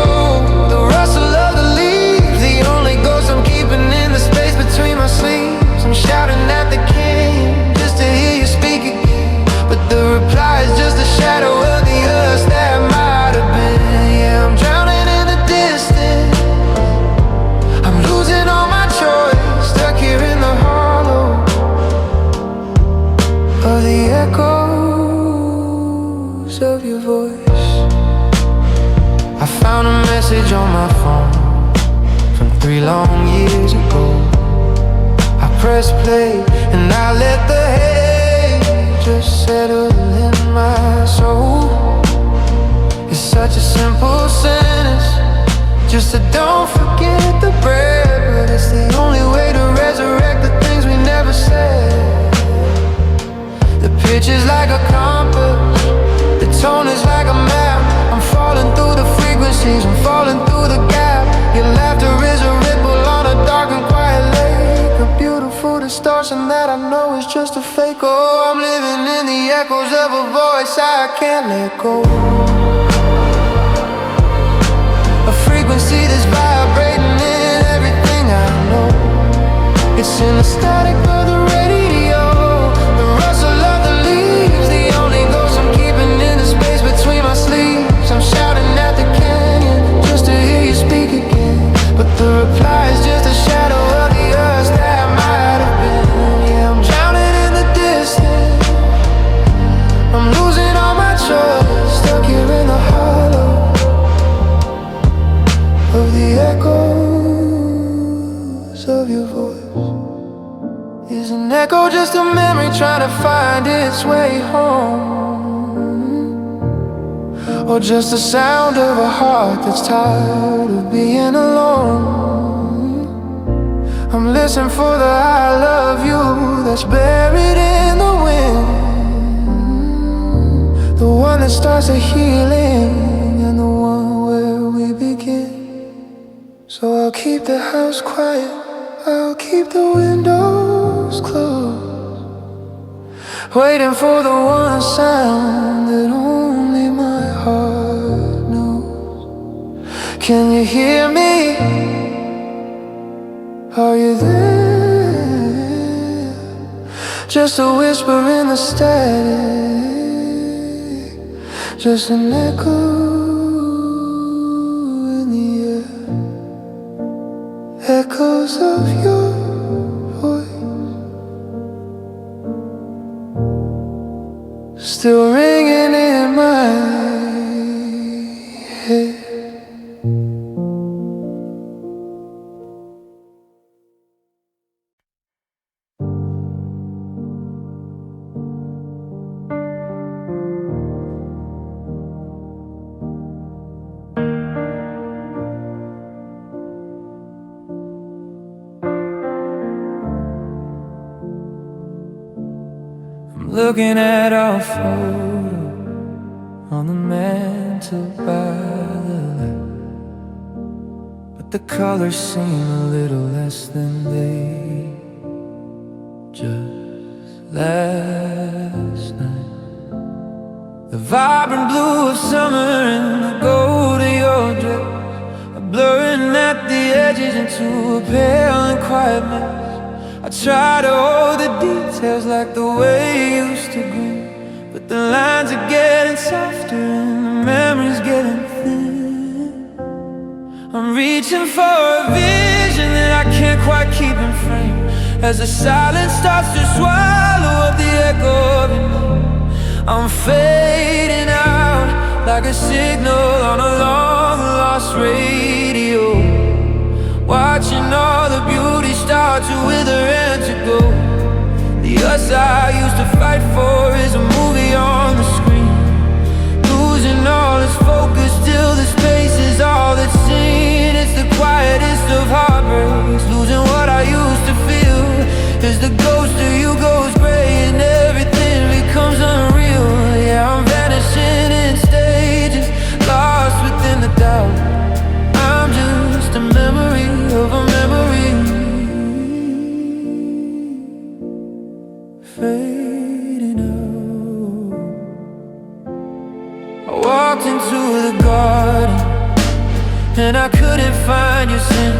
the rustle of the leaves, the only ghost I'm keeping in the space between my sleeves. I'm shouting at the canyon just to hear you speak again, but the reply is just a shadow of the us that might have been. Yeah, I'm drowning in the distance, I'm losing all my choice, stuck here in the hollow of the echoes of your voice. I found a message on my phone from 3 long years ago. I pressed play and I let the hate just settle in my soul. It's such a simple sentence, just to don't forget the bread, but it's the only way to resurrect the things we never said. The pitch is like a compass, the tone is like a map. I'm falling through the frequencies, I'm falling through the gap. Your laughter is a ripple on a dark and quiet lake, a beautiful distortion that I know is just a fake. Oh, I'm living in the echoes of a voice I can't let go, a frequency that's vibrating in everything I know. It's in the static of the radio, the rustle of the leaves, the only ghost I'm keeping in the space between my sleeves. I'm shouting at the canyon just to hear you speak again, but the reply is just a shadow of the us that might have been. Yeah, I'm drowning in the distance, I'm losing all my choice, stuck here in the hollow of the echoes of your voice. or just the sound of a heart that's tired of being alone. I'm listening for the I love you that's buried in the wind, the one that starts a healing and the one where we begin. So I'll keep the house quiet, I'll keep the windows closed, waiting for the one sound that only my heart knows. Can you hear me? Are you there? Just a whisper in the static, just an echo in the air, echoes of your voice still ringing in my head. Looking at our photo on the mantle by the light, but the colors seem a little less than they just last night. The vibrant blue of summer and the gold of your dress are blurring at the edges into a pale and quiet mess. I try to hold the details like the way you used to grin, but the lines are getting softer and the memories getting thin. I'm reaching for a vision that I can't quite keep in frame, as the silence starts to swallow up the echo of your name. I'm fading out like a signal on a long-lost radio, watching all the beauty start to wither and to go. The us I used to fight for is a movie on the screen, losing all its focus till the space is all that's seen. It's the quietest of heartbreaks, losing what I used to feel. As the ghost of you goes gray and everything becomes unreal. Yeah, I'm vanishing in stages, lost within the doubt. I'm just a memory of a memory, fading out. I walked into the garden and I couldn't find your scent.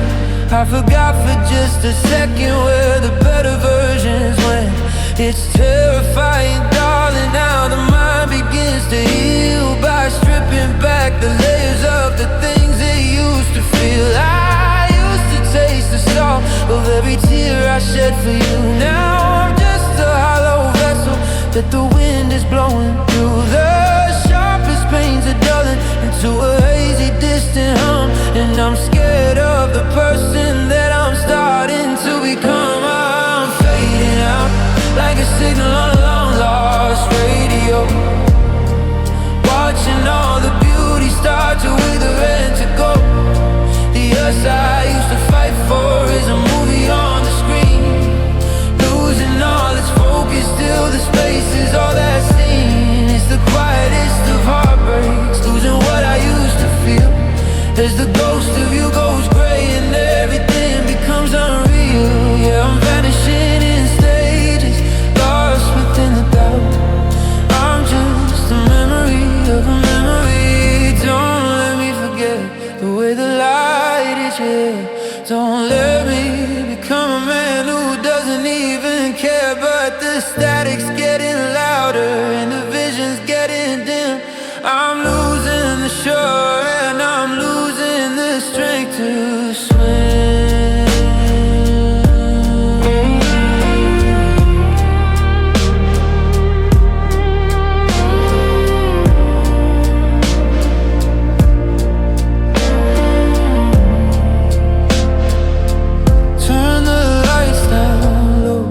I forgot for just a second where the better versions went. It's terrifying, darling, how the mind begins to heal by stripping back the layers of the things that used to feel. I used to taste the salt of every tear I shed for you. Now I'm just a hollow vessel that the wind is blowing through. The sharpest pains are dulling into a hazy distant hum, and I'm scared of the person that I'm starting to become. I'm fading out like a signal on a long-lost radio, watching all the beauty start to wither and to go. The us I used to fight for is a movie on the screen, losing all its focus till the space is all that's seen. It's the quietest of heartbreaks, losing what I used to feel. As the ghost of you goes gray and everything becomes unreal. Yeah, I'm vanishing in stages, lost within the doubt. I'm just a memory of a memory. Don't let me forget the way the light is here. Don't let me become a man who doesn't even care. But the static's getting louder and the vision's getting dim. I'm losing the shore and I'm losing the strength to swim. Turn the lights down low,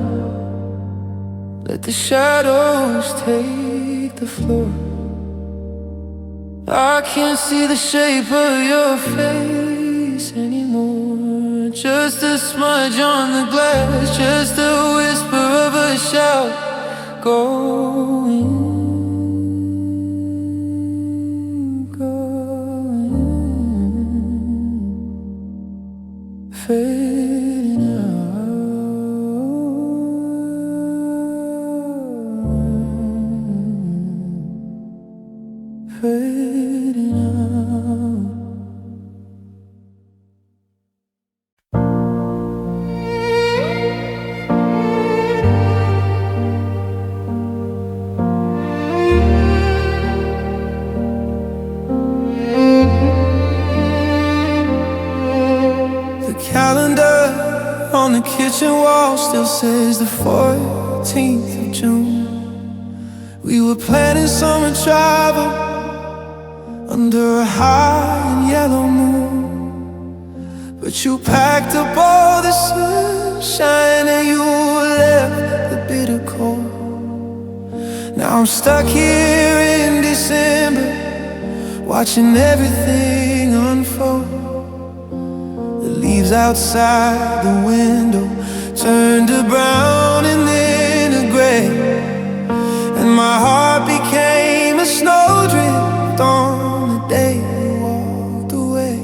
let the shadows take the floor. I can't see the shape of your face anymore. Just a smudge on the glass, just a whisper of a shout going, fading out, fading out. The calendar on the kitchen wall still says the 14th of June. We were planning summer travel under a high and yellow moon, but you packed up all the sunshine and you left the bitter cold. Now I'm stuck here in December, watching everything unfold. The leaves outside the window turned to brown and then to gray, and my heart became a snowdrift on the day you walked away.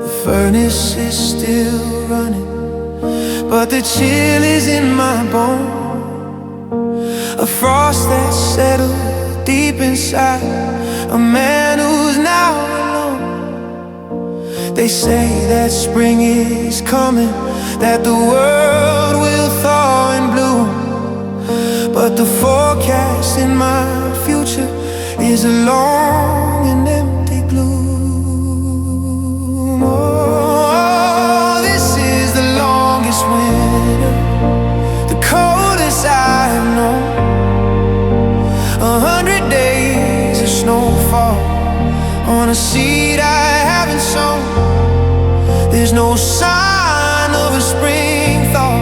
The furnace is still running, but the chill is in my bones. A frost that settled deep inside a man who's now alone. They say that spring is coming, that the world will thaw and bloom, but the forecast in my future is a long and empty gloom. Oh, this is the longest winter, the coldest I've known. 100 days of snowfall on a seed I haven't sown. There's no sign of a spring thaw,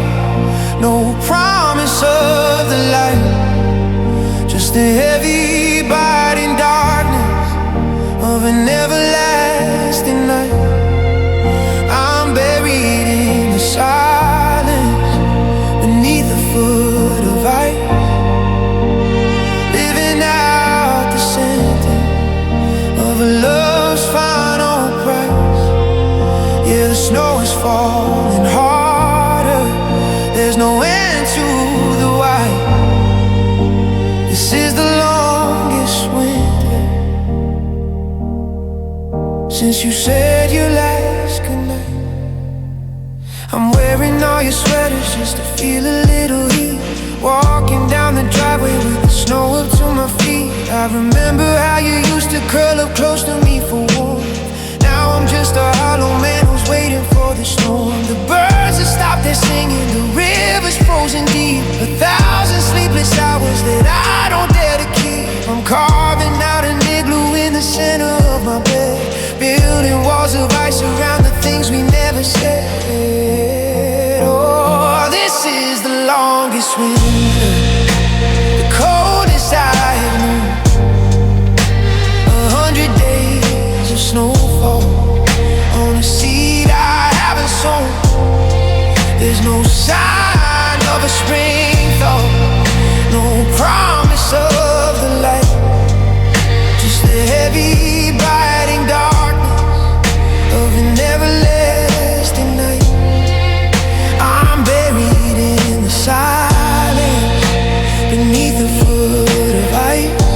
no promise of the light, just a heavy biting darkness of an everlasting night. I'm buried in the silence beneath a foot of ice, living out the sentence of a love's final price. Yeah, the snow is falling harder, there's no end to the white. This is the longest winter since you said your last goodnight. I'm wearing all your sweaters just to feel a little heat, walking down the driveway with the snow up to my feet. I remember how you used to curl up close to me for warmth. Now I'm just a hollow man who's waiting for the storm. The birds have stopped their singing, the river's frozen deep. 1,000 sleepless hours that I don't dare to keep. I'm carving out an igloo in the center of my bed, building walls of ice around the things we never said. Oh, this is the longest winter, the coldest I've known. 100 days of snowfall on a seed I haven't sown. There's no sign of a spring thaw, no promise of the light, just the heavy biting darkness of an everlasting night. I'm buried in the silence beneath a foot of ice,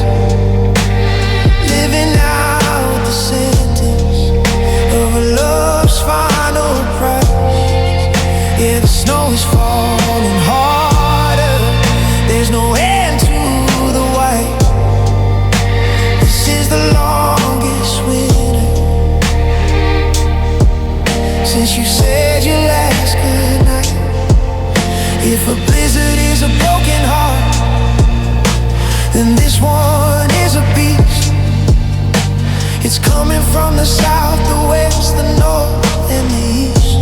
living out the sentence of a love's final price. Yeah, the snow is falling harder, there's no end to the white. This is the longest winter since you said your last goodnight. If a blizzard is a broken heart, then this one is a beast. It's coming from the south, the west, the north, and the east.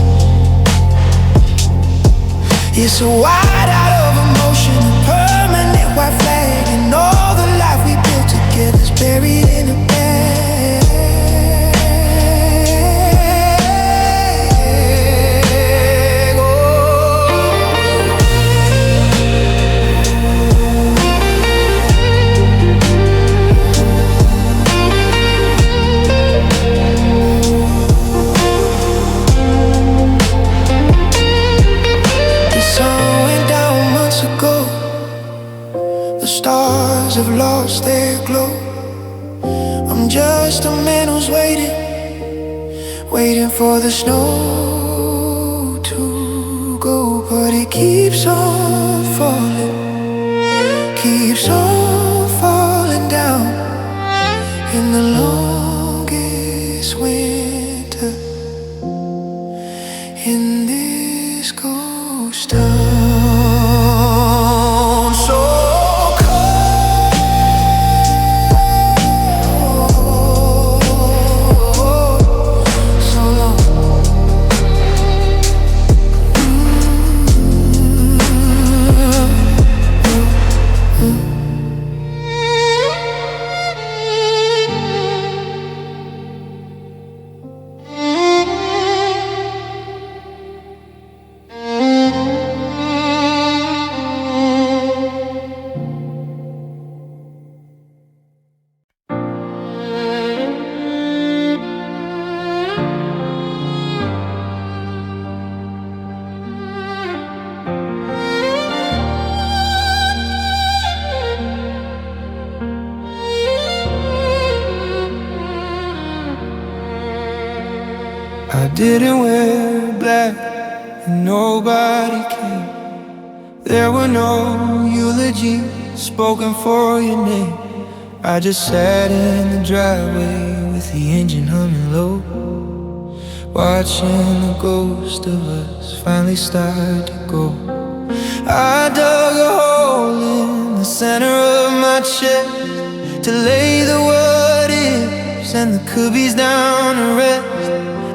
It's a whiteout of emotion, a permanent white flag, and all the life we built together's buried in a just a man who's waiting for the snow to go. But it keeps on falling down in the longest winter in this ghost town. So I didn't wear black and nobody cared. There were no eulogies spoken for your name. I just sat in the driveway with the engine humming low, watching the ghost of us finally start to go. I dug a hole in the center of my chest to lay the what ifs and the could be's down to rest.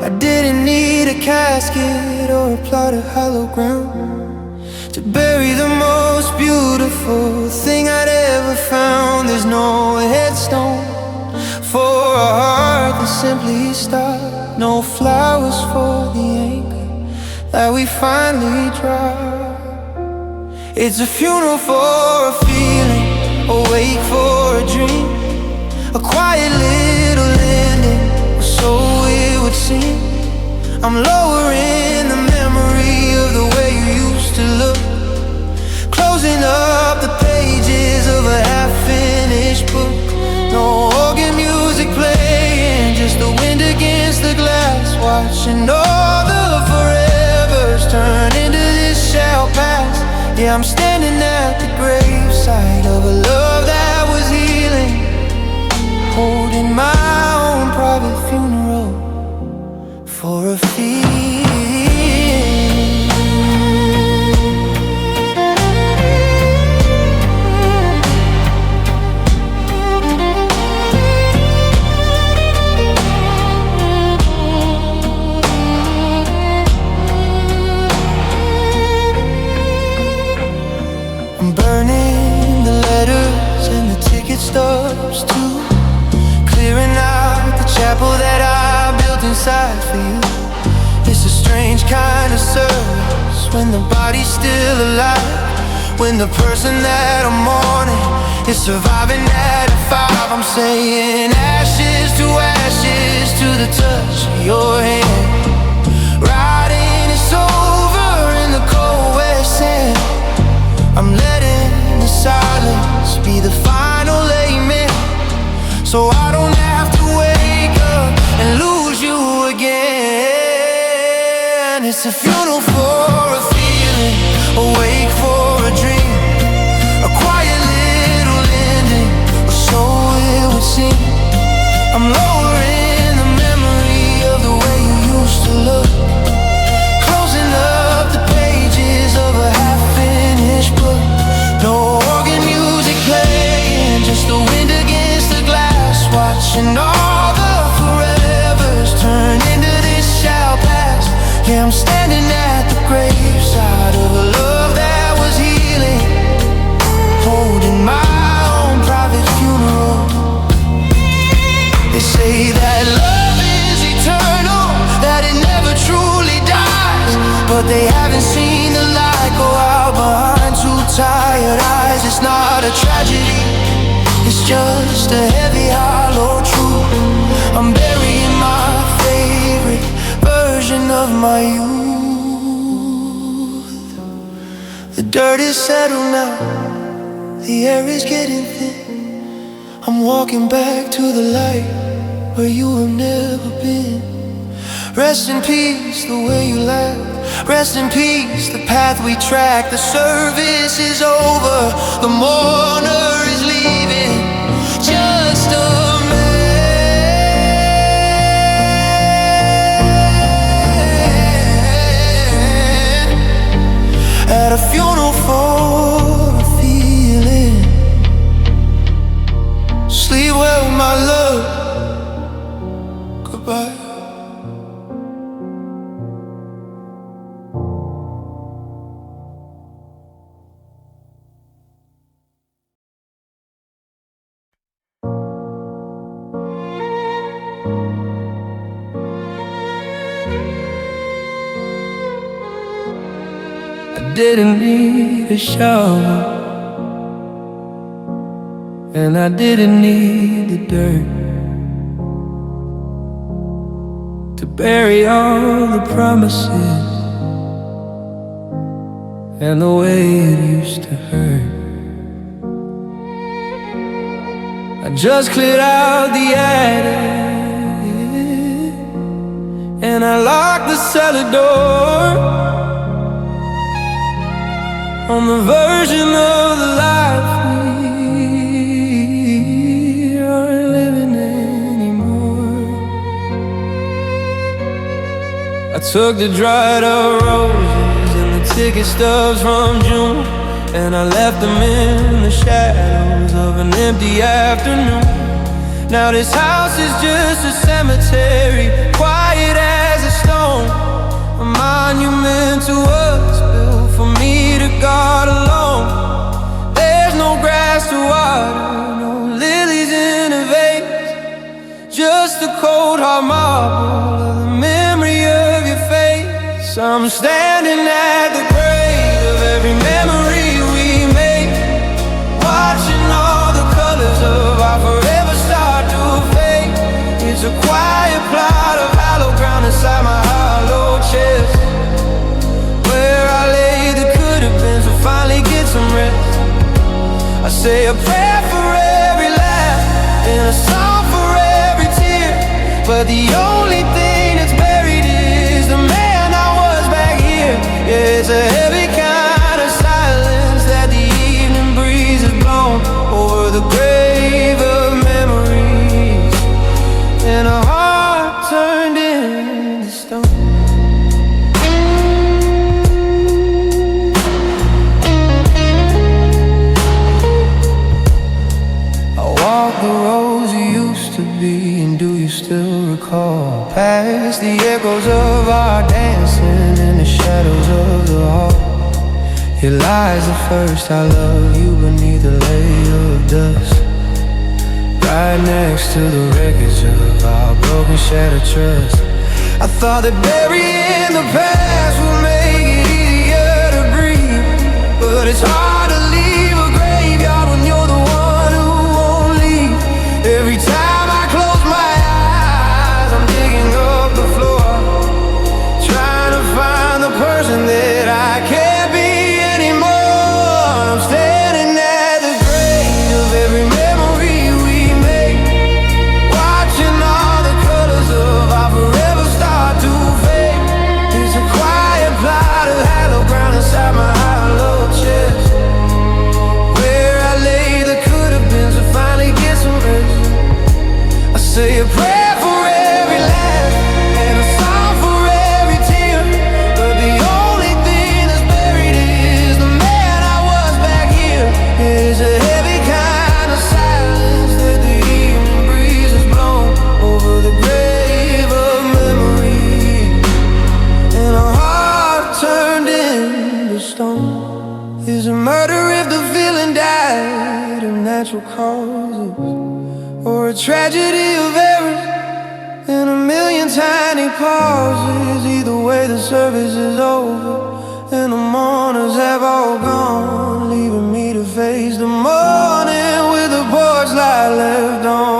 I didn't need a casket or a plot of hollow ground to bury the most beautiful thing I'd ever found. There's no headstone for a heart that simply stopped, no flowers for the anger that we finally dropped. It's a funeral for a feeling, a wake for a dream, a quiet little ending, so it would seem. I'm lowering the memory of the way you used to look, closing up the pages of a half-finished book. No organ music playing, just the wind against the glass, watching all the forevers turn into this shall pass. Yeah, I'm standing at the graveside of a love that was healing, holding my own private funeral for a feeling. I'm burning the letters and the ticket stubs too, clearing out the chapel that I built inside for you. It's a strange kind of service when the body's still alive, when the person that I'm mourning is surviving at 5. I'm saying ashes to the touch of your hand. Writing it's over in the cold west sand. I'm letting the silence be the final amen, so I don't have to wake up and lose you again. It's a funeral for a feeling, a wake for a dream, a quiet little ending, or so it would seem. I'm lowering the memory of the way you used to look, closing up the pages of a half-finished book. No organ music playing, just the wind against the glass, watching all the forevers turn into this shall pass. Yeah, I'm standing at the graveside of a love that was healing, holding my own private funeral. They say that love is eternal, that it never truly dies, but they haven't seen the light go out behind two tired eyes. It's not a tragedy, it's just a heavy, hollow truth. I'm burying my favorite version of my youth. The dirt is settled now, the air is getting thin. I'm walking back to the light, where you have never been. Rest in peace, the way you laughed. Rest in peace, the path we tracked. The service is over, the mourner is leaving. Just a at a funeral for a feeling. Sleep well, my love. Goodbye. Didn't need a shower, and I didn't need the dirt to bury all the promises and the way it used to hurt. I just cleared out the attic, and I locked the cellar door on the version of the life we aren't living anymore. I took the dried up roses and the ticket stubs from June, and I left them in the shadows of an empty afternoon. Now this house is just a cemetery, quiet as a stone, a monument to us, built for me to guard alone. There's no grass to water, no lilies in a vase, just a cold hard marble of the memory of your face. I'm standing at the grave of every memory we made, watching all the colors of our forever start to fade. It's a quiet plot of hallowed ground inside my hollow chest, where I lay the could have been, so finally get some rest. I say a prayer for every laugh and a song for every tear, but the only thing that's buried is the man I was back here. Yeah, it's a heavy kind of silence that the evening breeze has blown over the grave of memories, and a heart turned into stone. The roads you used to be, and do you still recall? Past the echoes of our dancing in the shadows of the hall. Here lies the first I love you beneath a layer of dust, right next to the wreckage of our broken shattered trust. I thought that burying the past would make it easier to breathe, but it's hard to leave a graveyard when you're the one who won't leave. Every time I close my eyes, I'm digging up the floor, trying to find the person that I can't be anymore. I'm standing at the grave of every memory we made, watching all the colors of our forever start to fade. It's a quiet plot of hallowed ground inside my hollow chest, where I lay the could have been, so finally get some rest. I say a prayer for every laugh and a song for every tear, but the only thing that's buried is the man I was back here. It's a heavy kind of silence that the evening breeze has blown over the grave of memory, and a heart turned into stone. Is a murder if the villain died of natural causes, or a tragedy of errors and a million tiny pauses? Either way, the service is over and the mourners have all gone, leaving me to face the morning with the porch light left on.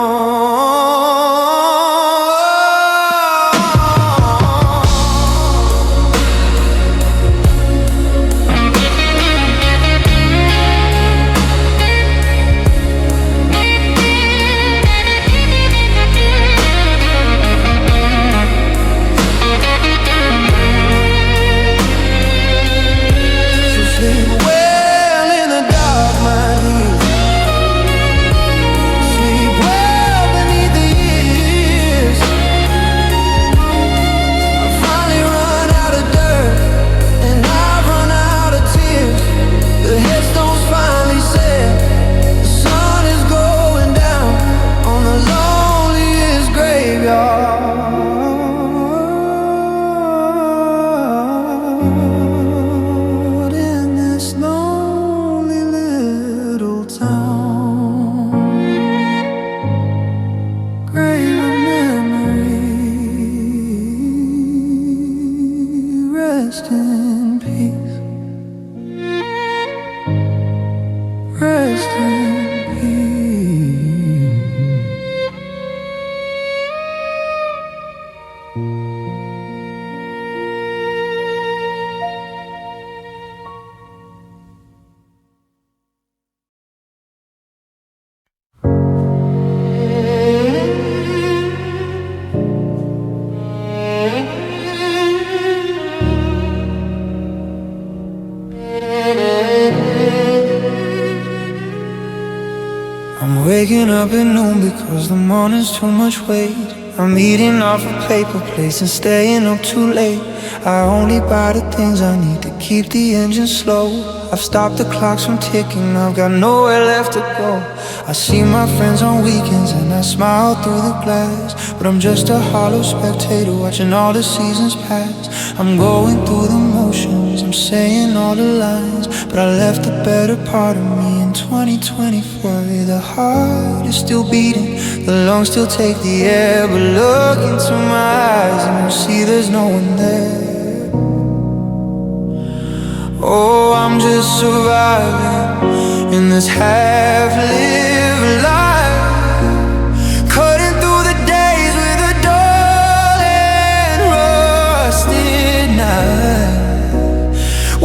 waking up at noon because the morning's too much weight. I'm eating off a paper plates and staying up too late. I only buy the things I need to keep the engine slow. I've stopped the clocks from ticking, I've got nowhere left to go. I see my friends on weekends and I smile through the glass, but I'm just a hollow spectator watching all the seasons pass. I'm going through the motions, I'm saying all the lines, but I left the better part of me in 2024. The heart is still beating, the lungs still take the air, but look into my eyes and you'll see there's no one there. Oh, I'm just surviving in this half-lived life, cutting through the days with a dull and rusted knife.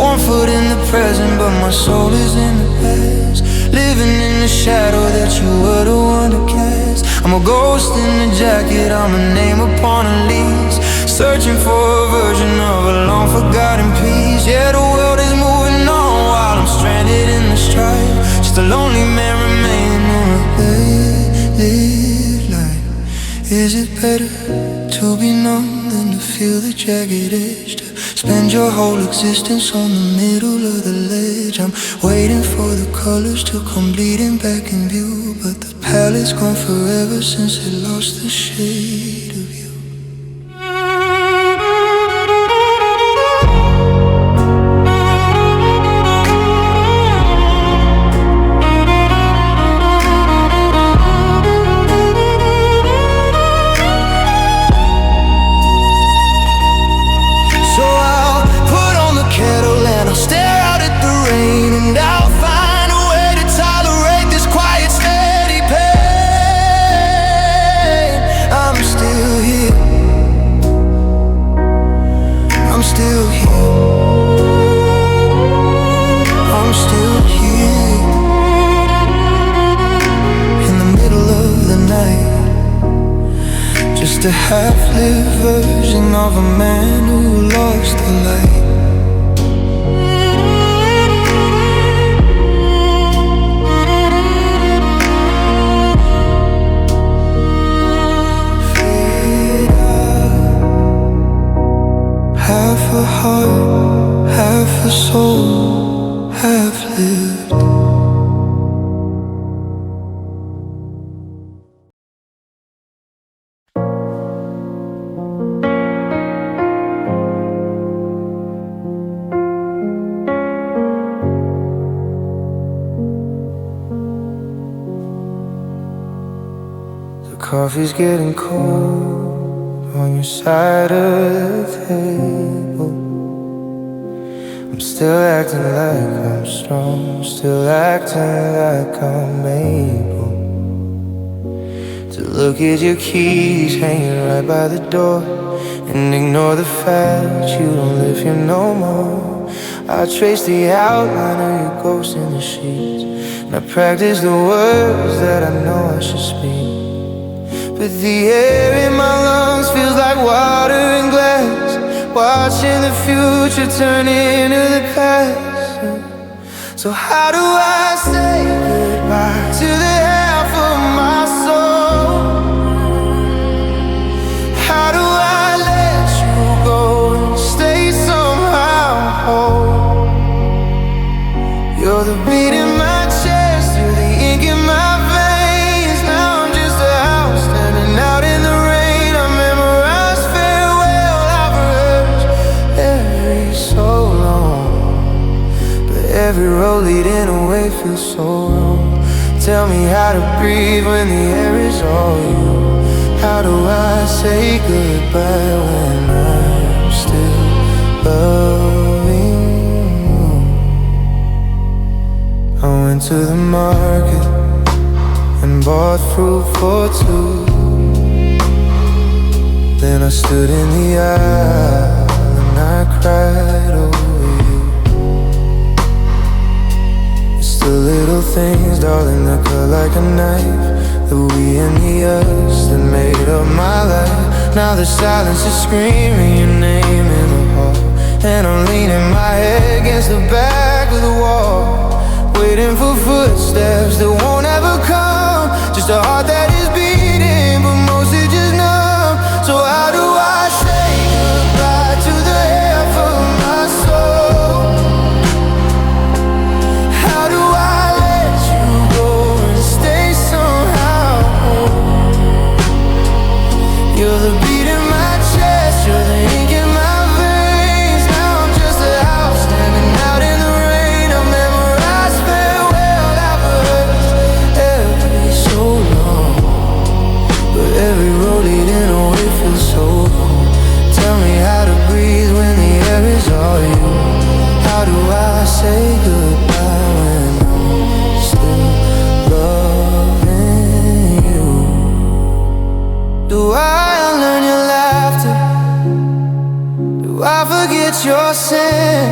One foot in the present, but my soul is in the past, living in the shadow that you were the one to cast. I'm a ghost in a jacket, I'm a name upon a lease, searching for a version of a long-forgotten peace. Yeah, the world is moving on while I'm stranded in the strife, just a lonely man remaining in a lit light. Is it better to be numb than to feel the jagged edge, to spend your whole existence on the middle of the ledge? I'm waiting for the colors to come bleeding back in view, but the palette's gone forever since it lost the shade of you. A half-lived version of a man who lost the light. Fade out. Half a heart, half a soul, half-lived. Coffee's getting cold on your side of the table. I'm still acting like I'm strong, still acting like I'm able to look at your keys hanging right by the door and ignore the fact you don't live here no more. I trace the outline of your ghost in the sheets, and I practice the words that I know I should speak. But the air in my lungs feels like water and glass, watching the future turn into the past. So how do I say goodbye to the half of my soul? How do I let you go and stay somehow whole? You're the beat in my chest, you're the ink in my veins. Now I'm just a house standing out in the rain. I memorize farewell, I've rehearsed every so long, but every road leading away feels so wrong. Tell me how to breathe when the air is all you. How do I say goodbye when I'm still loving you? I went to the market and bought fruit for two. Then I stood in the aisle and I cried over you. It's the little things, darling, that cut like a knife, the we and the us that made up my life. Now the silence is screaming your name in the hall, and I'm leaning my head against the back of the wall, waiting for footsteps that won't ever come. Just a heart that is beating, but mostly just numb. So how do I say goodbye to the half of my soul? How do I let you go and stay somehow? You're the beat in my chest, you're the ink in my veins. Now I'm just a house standing out in the rain. A memorized farewell I've heard every so long, but every road leading away feels so long. Tell me how to breathe when the air is all you. How do I say goodbye when I'm still loving you? Do I unlearn your laughter? Do I forget your sin?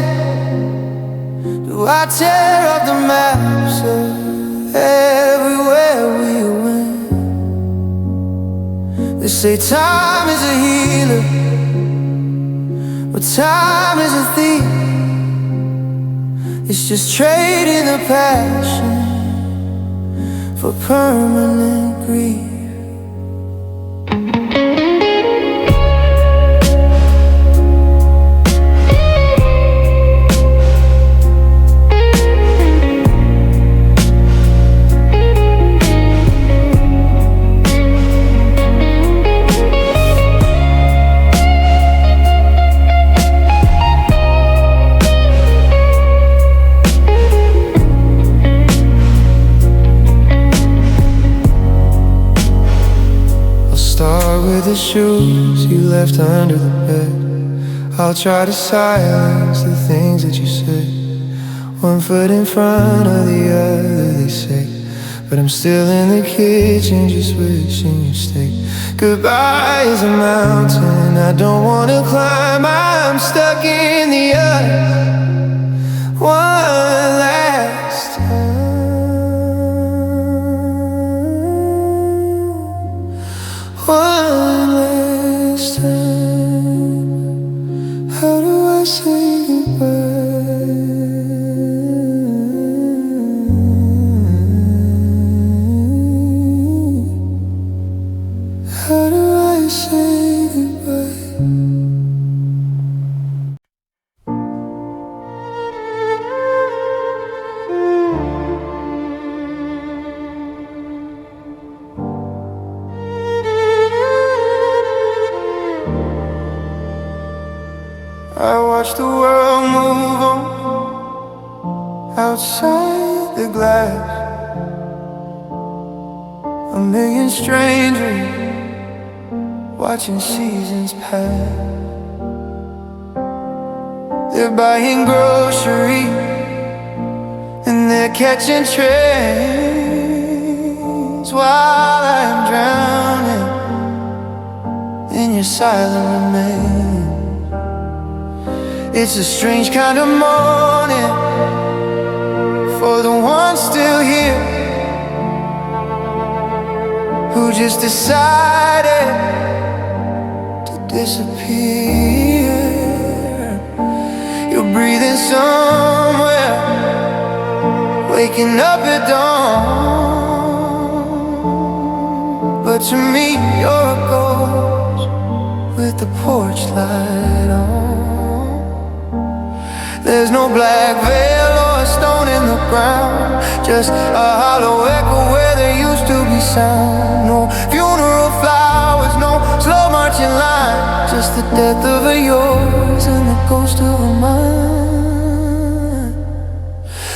Do I tear up the maps of everywhere we went? They say time is a healer, but time is a thief. It's just trading the passion for permanent grief. The shoes you left under the bed. I'll try to silence the things that you said. One foot in front of the other, they say, but I'm still in the kitchen just wishing you'd stay. Goodbye is a mountain I don't wanna climb. I'm stuck in the earth one last time. One last time. How do I say goodbye? How do I say goodbye? I watch the world move on outside the glass. A million strangers watching seasons pass. They're buying groceries and they're catching trains while I'm drowning in your silent remains. It's a strange kind of morning for the ones still here who just decided to disappear. You're breathing somewhere, waking up at dawn, but to me you're a ghost with the porch light on. There's no black veil or a stone in the ground, just a hollow echo where there used to be sound. No funeral flowers, no slow marching line, just the death of a yours and the ghost of a mine.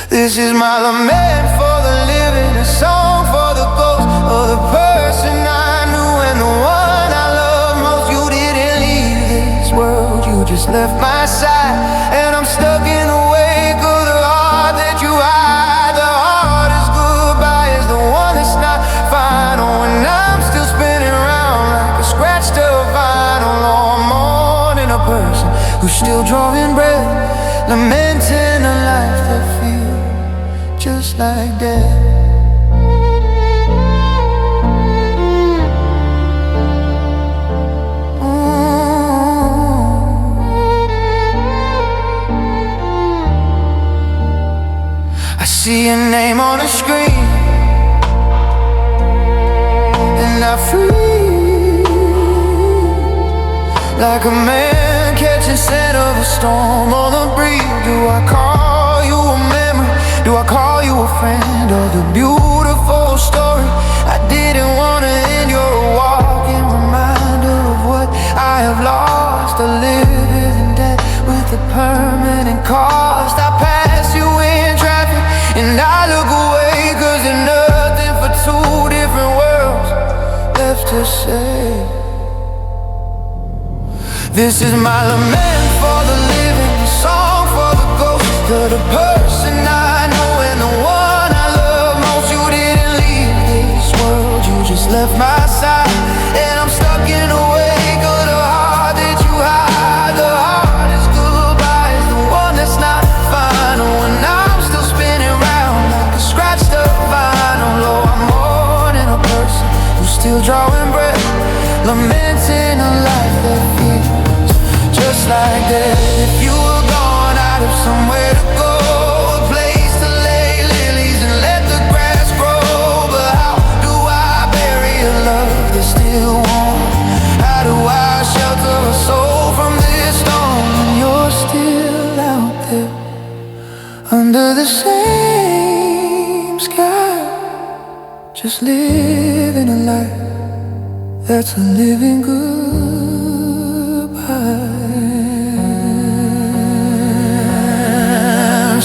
This is my lament for the living, a song for the ghost of the person I knew and the one I love most. You didn't leave this world, you just left my side, and I'm stuck in the wake of the heart that you hide. The hardest goodbye is the one that's not final, and I'm still spinning around like a scratched up vinyl. Oh, I'm mourning a person who's still drawing breath, lamenting a life that feels just like death. See your name on a screen, like a man catching scent of a storm on the breeze. Do I call you a memory? Do I call you a friend of the beautiful story I didn't want to end? You're a walking reminder of what I have lost. I live in debt with a permanent cost. I pass you in traffic and I look away, 'cause there's nothing for two different worlds left to say. This is my lament for the living, a song for the ghosts, to the person I know and the one I love most. You didn't leave this world, you just left my side, and I'm stuck in a wake of the heart that you hide. The hardest goodbye is the one that's not final, and I'm still spinning round like a scratched up vinyl. Oh, I'm mourning a person who's still drawing breath, lamenting a life that feels just like that. If you were gone, I'd have somewhere to go, a place to lay lilies and let the grass grow. But how do I bury a love that's still warm? How do I shelter a soul from this storm when you're still out there under the same sky, just living a life that's a living goodbye?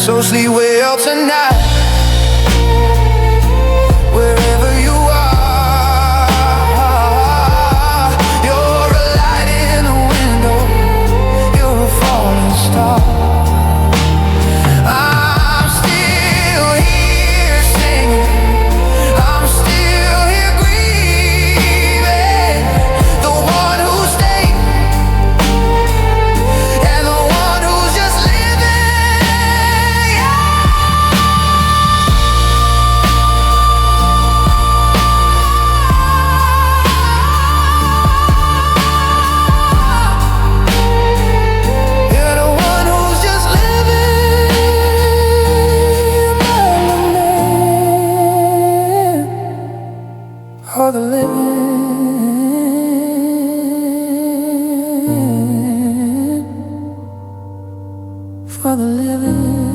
So sleep well tonight, wherever you are. You're a light in the window, you're a falling star. I'm still here singing, I'm still here grieving, the one who stayed and the one who's just living. For the living, for the living.